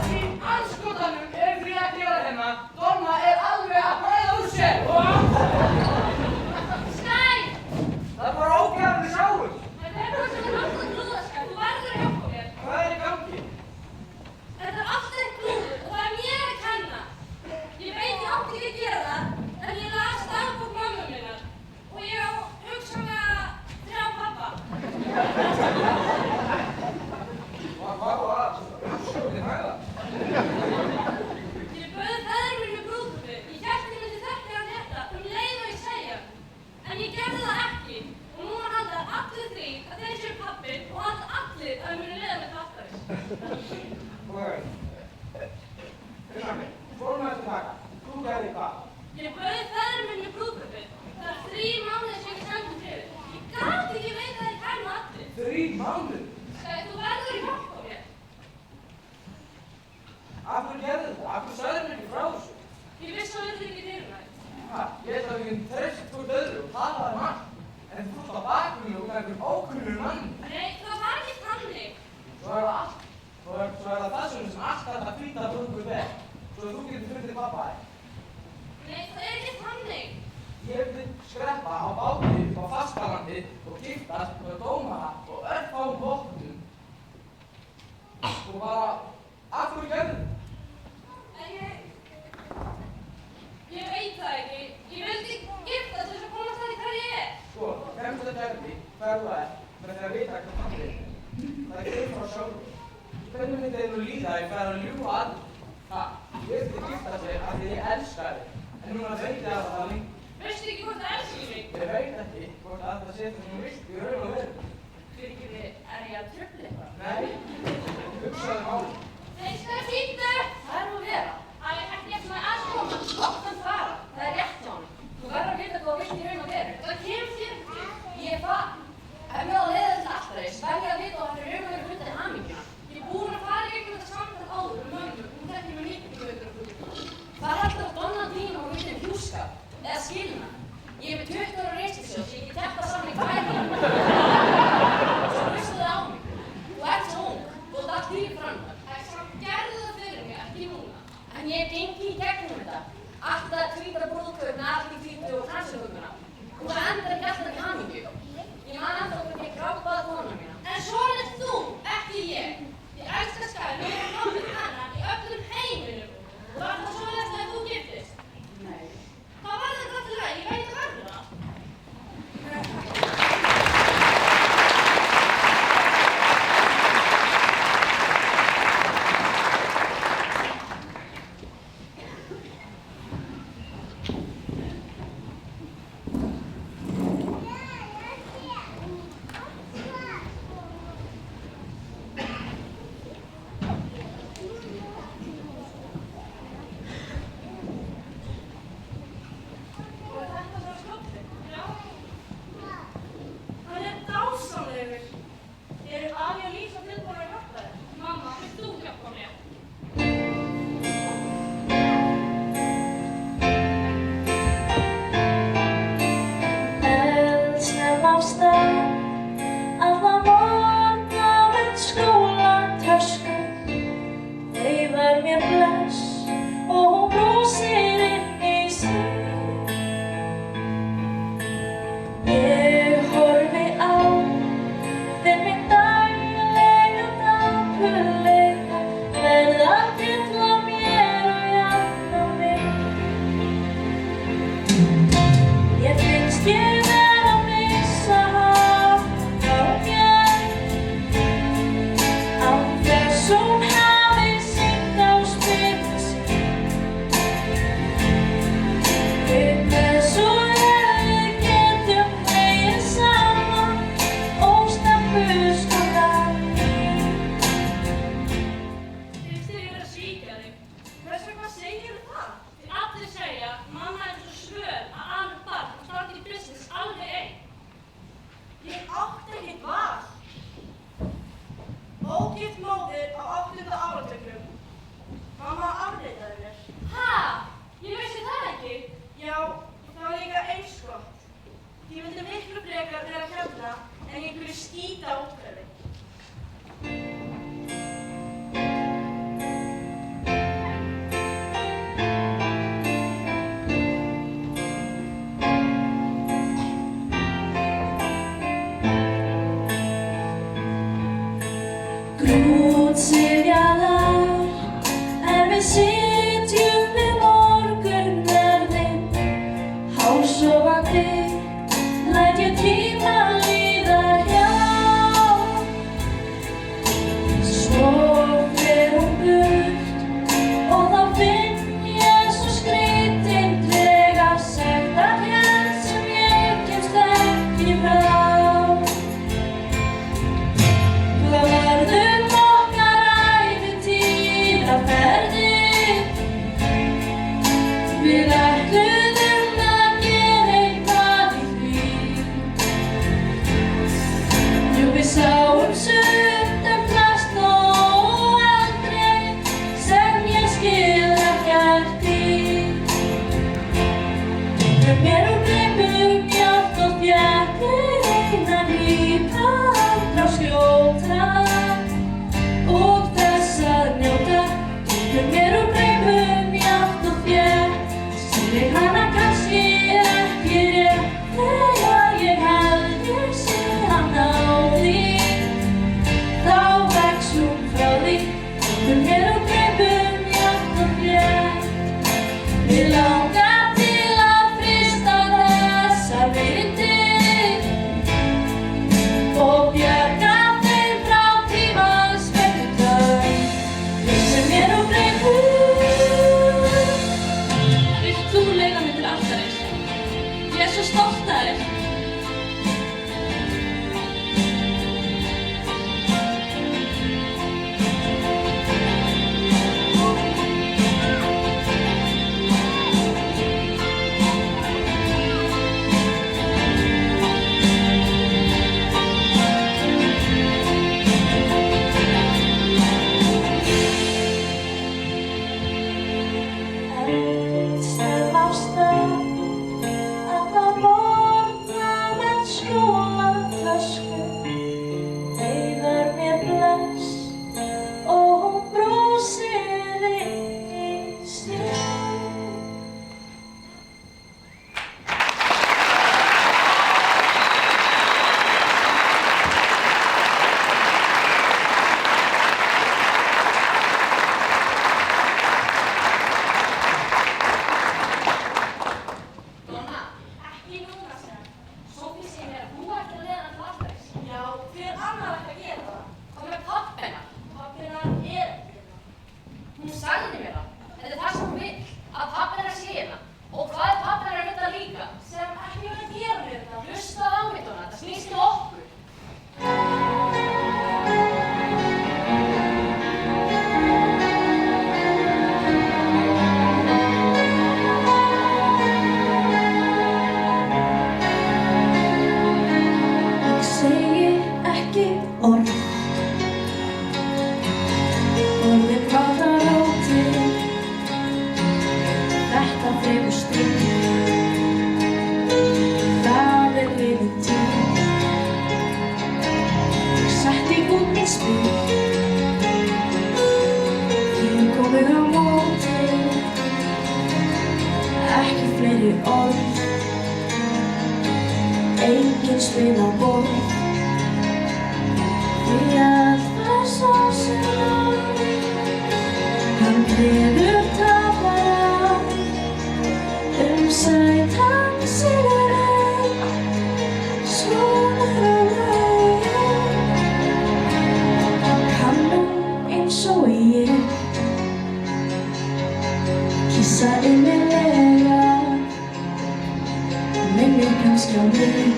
F: Í anskotanum erum við að gera hérna. Donna er alveg að bræða úr sér.
C: Skæl!
F: Það er bara ógeð að við sjáum.
C: Þetta er bara svona alltaf glúðaskap, þú verður að hjálpa mér.
F: Hvað er í gangi?
C: Þetta er alltaf eitt glúður og það er mér að kenna. Ég veit ég átti ekki að gera það, en ég las dagbók mömmu minnar og ég á hugsanlega 3 pabba.
F: Hvað var það? Hvernig hæða?
C: Ég bauð feður minn með brúðköpi. Ég hélt ég myndi þekkja hann rétta leið og ég segja. En ég gerði það ekki og núna halda allir 3 að þeir séu pabbi og halda allir að þeir muni leiða með kvartarins.
F: Kristján, fórum við eftir taka. Þú gerði hvað?
C: Ég bauð feður minn með brúðköpi. Það er 3 mánuðir sem ég sendi fyrir. Ég gat ekki veit að þeir kæmu allir.
F: 3 mánuð?
C: Þú verður að hjálpa mér.
F: Af hverju gerði þetta? Af hverju sagðir mér ekki frá þessu?
C: Ég vissi að þú yrði ekki fyrirmætt.
F: Ég held að við getum treyst hvort öðru og talað margt. En þú ert á bakgrunni út af einhverjum ókunnum mann.
C: Nei, það var ekki þannig.
F: Svo er það allt. Svo er það það sem allt þetta hvíta brúðkaup er. Svo að þú getur fundið pappa þér.
C: Nei, það er ekki þannig.
F: Ég vil skreppa á báti upp á Fastalandi og giftast með dómara og örfáum vopnum. Og bara, af hverju gerðu þetta?
C: En ég veit það ekki. Ég vildi gifta til þess að komast að því hver ég er.
F: Sko, kemst þetta eftir hver þú er með því að vita hvað pappi er. Það kemur frá sjálfur. Hvernig myndi þið nú líða ef ég færi að ljúga að ég vildi gifta sig af því ég elska þig, en núna veit ég að það lengur.
E: Veistu ekki hvort það elskir mig?
F: Ég veit ekki hvort að það sé það sem þú vilt í raun og veru.
E: Fyrirgefi, er ég að trufla eitthvað?
F: Nei, hugsaðu málið.
E: Þeir fínu! Það er nú að vera. Æ, ekki eftir maður að koma. Látt hann fara. Það er rétt hjá hann. Þú verður að vita hvað þú vilt í raun og veru. Það kemur þér ekki. Ég er það. Ef ég á að leiða þetta alltaf verð ég að vita að hann er raun og veru hluta í hamingjuna. Ég er búin að fara í gegnum þetta samtal áður um mömmu. Hún þekkir mig mikið í auðvitað. Það er alltaf Donna Dina og vitið hjúskap eða skilna. Ég er með 20 ára reynslusjós, ég get þetta saman í kvæðinu. Svo hlustu það á mig. Þú ert svo ung, þú ert allt fyrir framhald. Samt gerðu það fyrir mig, ekki núna. En ég gengi í gegnum þetta. Alltaf hvíta brúðkaupna, allt í hvítu og transferhuguna. Og það endar ekki alltaf í hamingju. Ég man ennþá hvernig ég grápaði konuna mína. En svona ert þú, ekki ég. Ég elska Skælu og ég er náttúrulega hennar í öllum heiminum. Var það svoleiðis þegar þú giftist? Nei. Hvað var þetta alltaf leið? Ég veit að verður það.
H: Það verður enginn spila borð, því að það sá sem hann krefur tapara sætan sigurinn, svona kann hún eins og ég kissa innilega, minnir kannski á mig,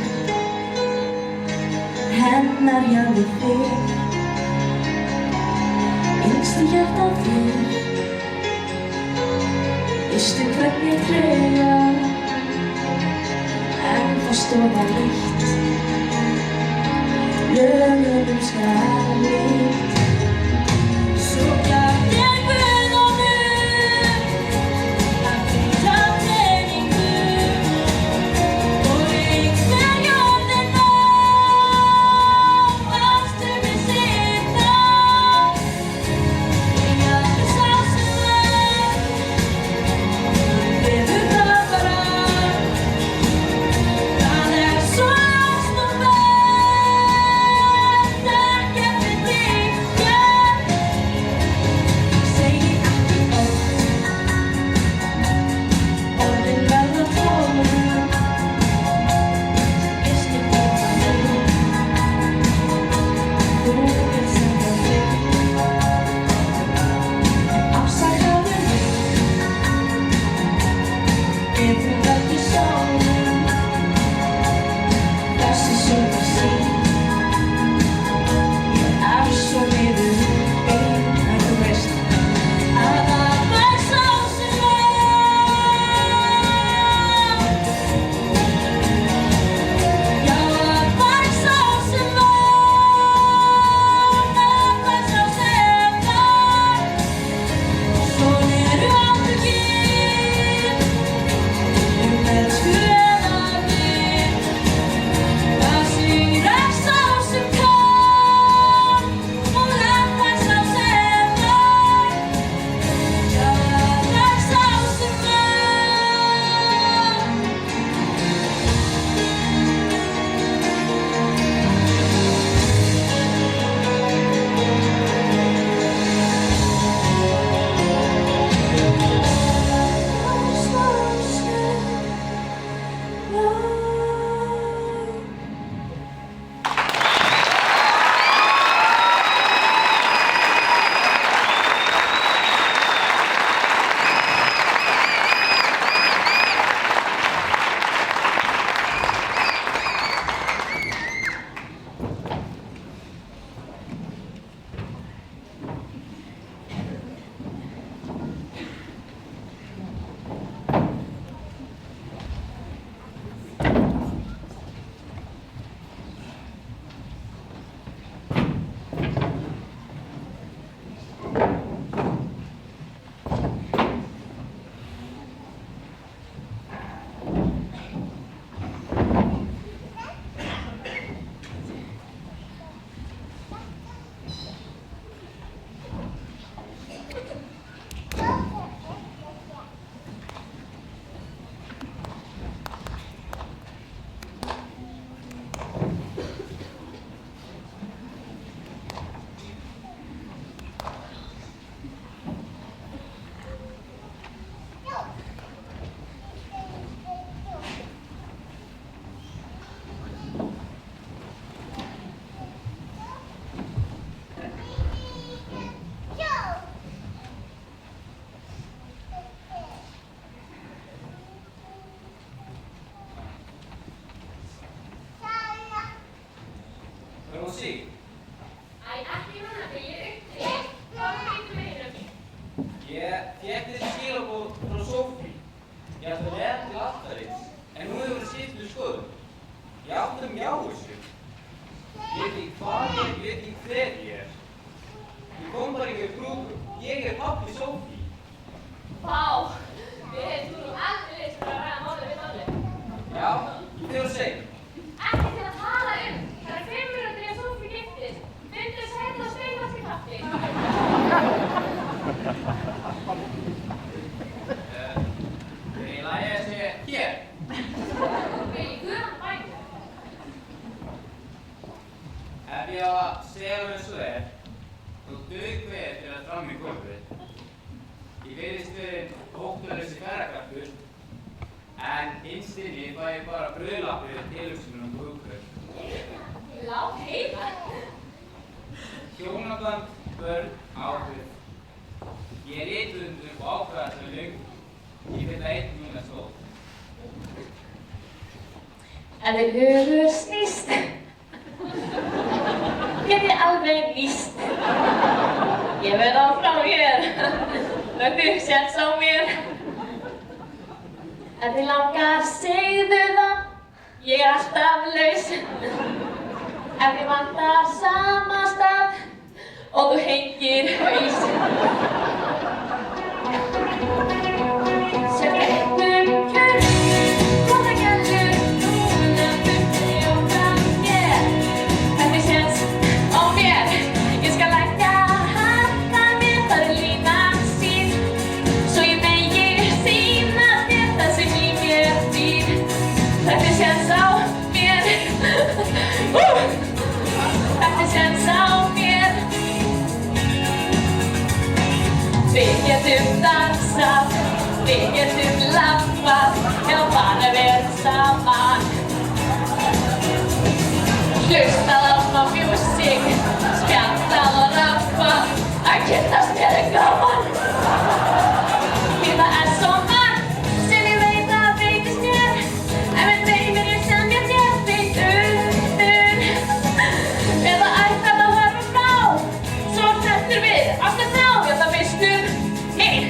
H: hennar jáði þig, innst í hjarta þér, veistu hvernig treyja, en það stofa líkt, lögunum skal líkt. Svo gaf ég Guðanum að hvíta teningu og ríkti jörðina, varstu við sýta, því að þú sá sem krefur tapara. Það er svo ljóst og verð, ekkert við þykja, segi ekki orðin verða tóm, gistu bóta mig, þú vilt senda þig, afsakaðu mig, ef þú veldur sónum, þessi sögur sín, ég er svo miður ein, en þú veist að það var sá sem já, það var sá sem það var sá sem svona eru átökin elsku eða mig. Það sigrar sá sem kann og lafar sá sem vann, já, lafar sá sem vann.
F: Verðum að sí.
E: Æ, ekki núna þegar ég er uppdregin. Hvað veitum við hinum?
F: Ég fékk þessi skilaboð frá Sophie. Ég ætla að leiða til altarins, en hún hefur verið skipt við skoðun. Ég átti að mjá þessu. Ég veit ekki hvað ég veit ekki hver ég er. Ég kom bara ekki að brúku. Ég er pabbi Sophie.
E: Vá, við hefum nú aldrei leist að ræða málið við allir.
F: Já, ég þurfa að segja.
E: Ekki til að tala um. Það er 5 mínútur í að Sophie giftist. Fundu þess að hérna steinvaski kaffi.
F: Eiginlega ég sé hér.
E: Vil í guðan bænum.
F: Ef ég á að segja þér eins og þá dög hver til að fram í gólfið. Ég virðist verið óttalausi ferðakraftur, en innst inni fæ ég bara brauðlappir tilhugsunum og hughrif.
E: Lát heila.
F: Hjónaband, börn, áhrif. Ég er rithöfundur og ákveða þessa lög. Ég veit að einn núna stóð.
E: Ef þið hugur snýst, get ég alveg víst. Ég verð áfram hér, vöggu séns á mér. Ef þið langar, segðu það, ég er alltaf laus. Ef þið vantar sama stað og þú hengir haus. Settu einhvern kjör, góða gælur, núna burti og fram hér. Ef þið séns á mér, ég skal leggja handa mér, það er línan sín. Svo ég megi sýna þér það sem í mér býr. Ef þið séns á mér, ef þið séns á mér. Við getum dansað, við getum lampað, já bara verið saman. Hlustað á smá music, spjallað og rappað, að kynnast mér er gaman. Því það er svo margt sem ég veit að veitist mér, ef en dreymir ég sem ég þér beint undir. Eða ætti að horfa frá, svo hrettur við aftur þá, já það veistu mig.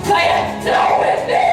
E: Hvað ég þrái þig.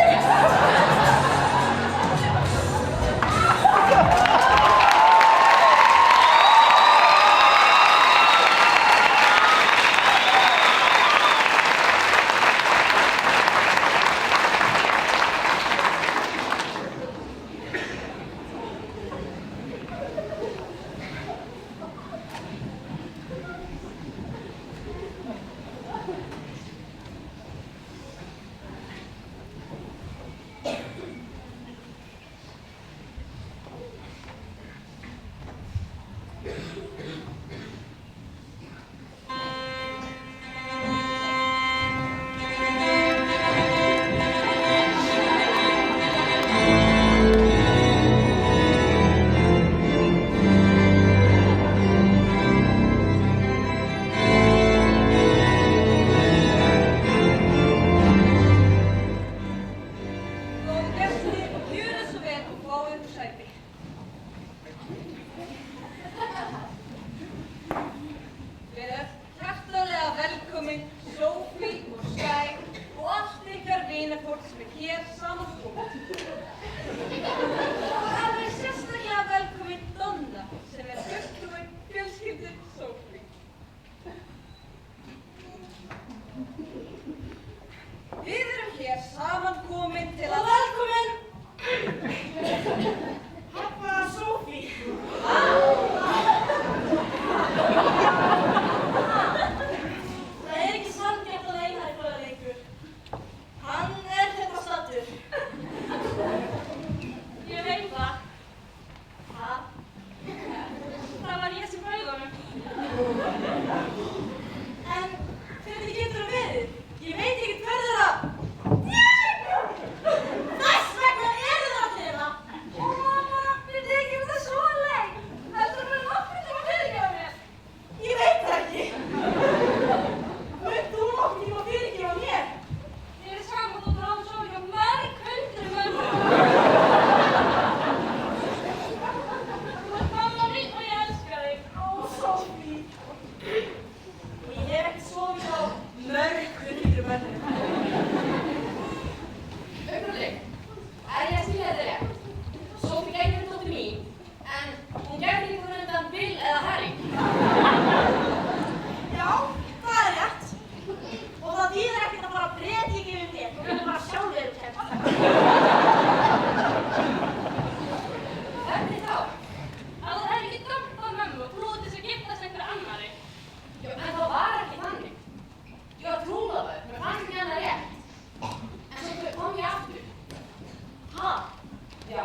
C: Já,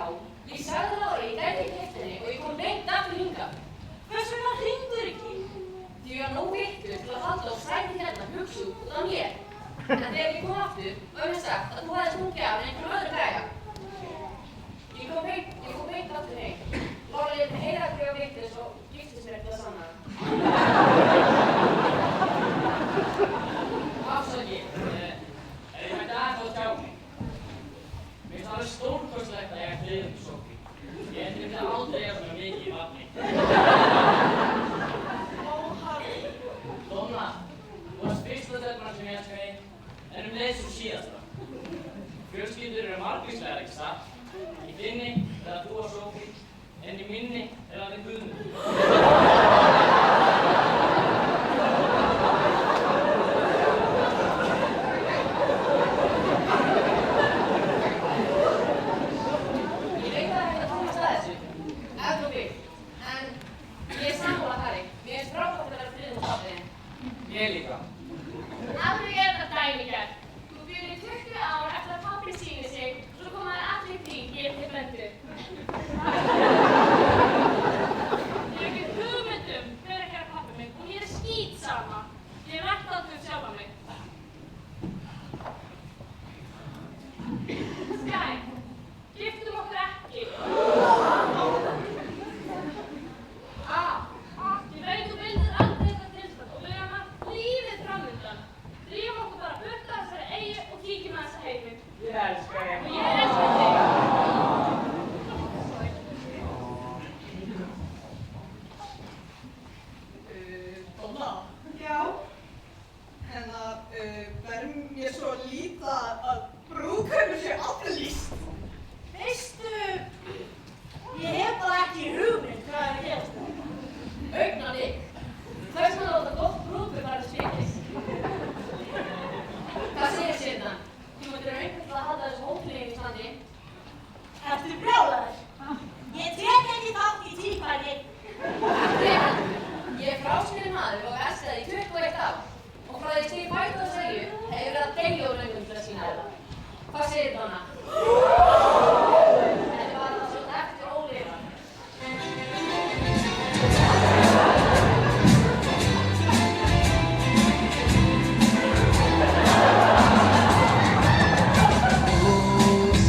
C: ég sagði það og ég gæti ekki keypt henni og ég kom beint af
E: Því ég var nóg vitlaus til að halda á sæti hérna hugsuð út af mér. En þegar ég kom aftur, var mér sagt að þú hefði stungið af einhverjum öðru gæja. Ég kom beint aftur heim. Lára lét mig heyra hver ég var vitlaus og giftist mér til að sanna það.
B: Afsakið, ef ég mætti aðeins á að tjá mig. Mér finnst alveg stórkostlegt að ég ætti liðum í Sophie. Ég myndi aldrei eiga svona mikið í vatni.
E: Ó, Harry.
B: Donna, þú varst fyrsta stelpan sem ég elskaði, en leið svo síðasta. Fjölskyldur eru margvíslegar, ekki satt? Í þinni er það þú og Sophie, en í minni er það þinn Guðmundur.
E: Ég veit að það hefði komast að þessu, ef þú vilt, en ég er sammála Harry. Mér finnst frábært að vera friðum á stafniðin.
F: Ég líka.
I: Alveg er þetta dæmigerð. Þú býrð í 20 ár eftir að pabbi sýni sig, svo koma þær allir í kring hér til Blöndu. Ég hef ekki hugmynd hver að gera pabbi minn og mér er skítsama. Ég hef rætt aldrei sjálfa mig. Skye, giftum okkur ekki. Ég veit þú vildir aldrei þetta tilstand og við erum allt lífið framundan. Drífum okkur bara burt af þessari eyju og kíkjum að þessa heiminn.
D: Ég elska þig.
I: Og ég elska þig.
J: Donna? Já? En að verður mér svo líta að brúðkaupið sé aflýst.
E: Veistu, ég hef bara ekki hugmynd hvað er að gerast það. Augnablik. Hvers vegna láta gott brúðkaup fara svikið? Hvað segir sérna? Þú myndir einhvern að halda þessu hóflíðin í standi.
J: Ertu brjálaður? Ég tek ekki þátt í tíkvæði.
E: Ég er fráskilinn maður og elskaði í 21 ár. Og frá því ég stigi fætur á segju, hef ég verið að deyja úr löngum til að sýna þetta. Hvað segir Donna? Þetta var það svo eftir ólifan.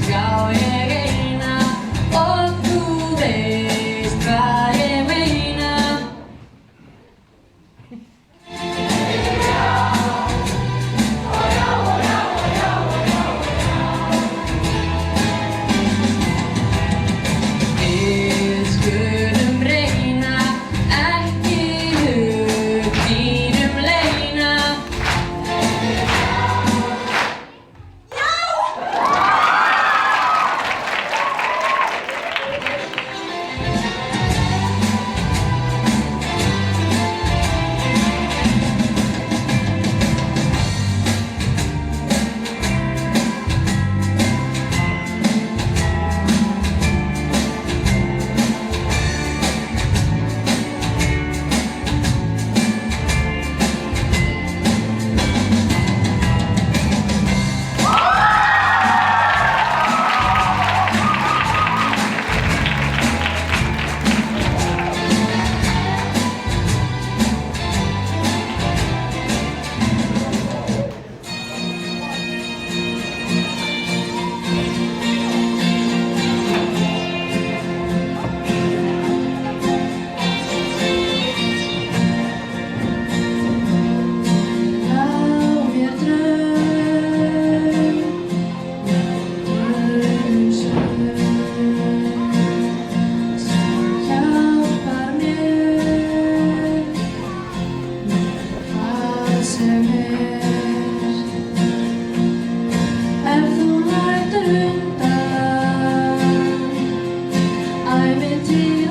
H: Ská ég eina og þú veist hvað ég meina. Við skulum reyna, ekki hug þínum leyna. Ef þú lætur undan, ævintýr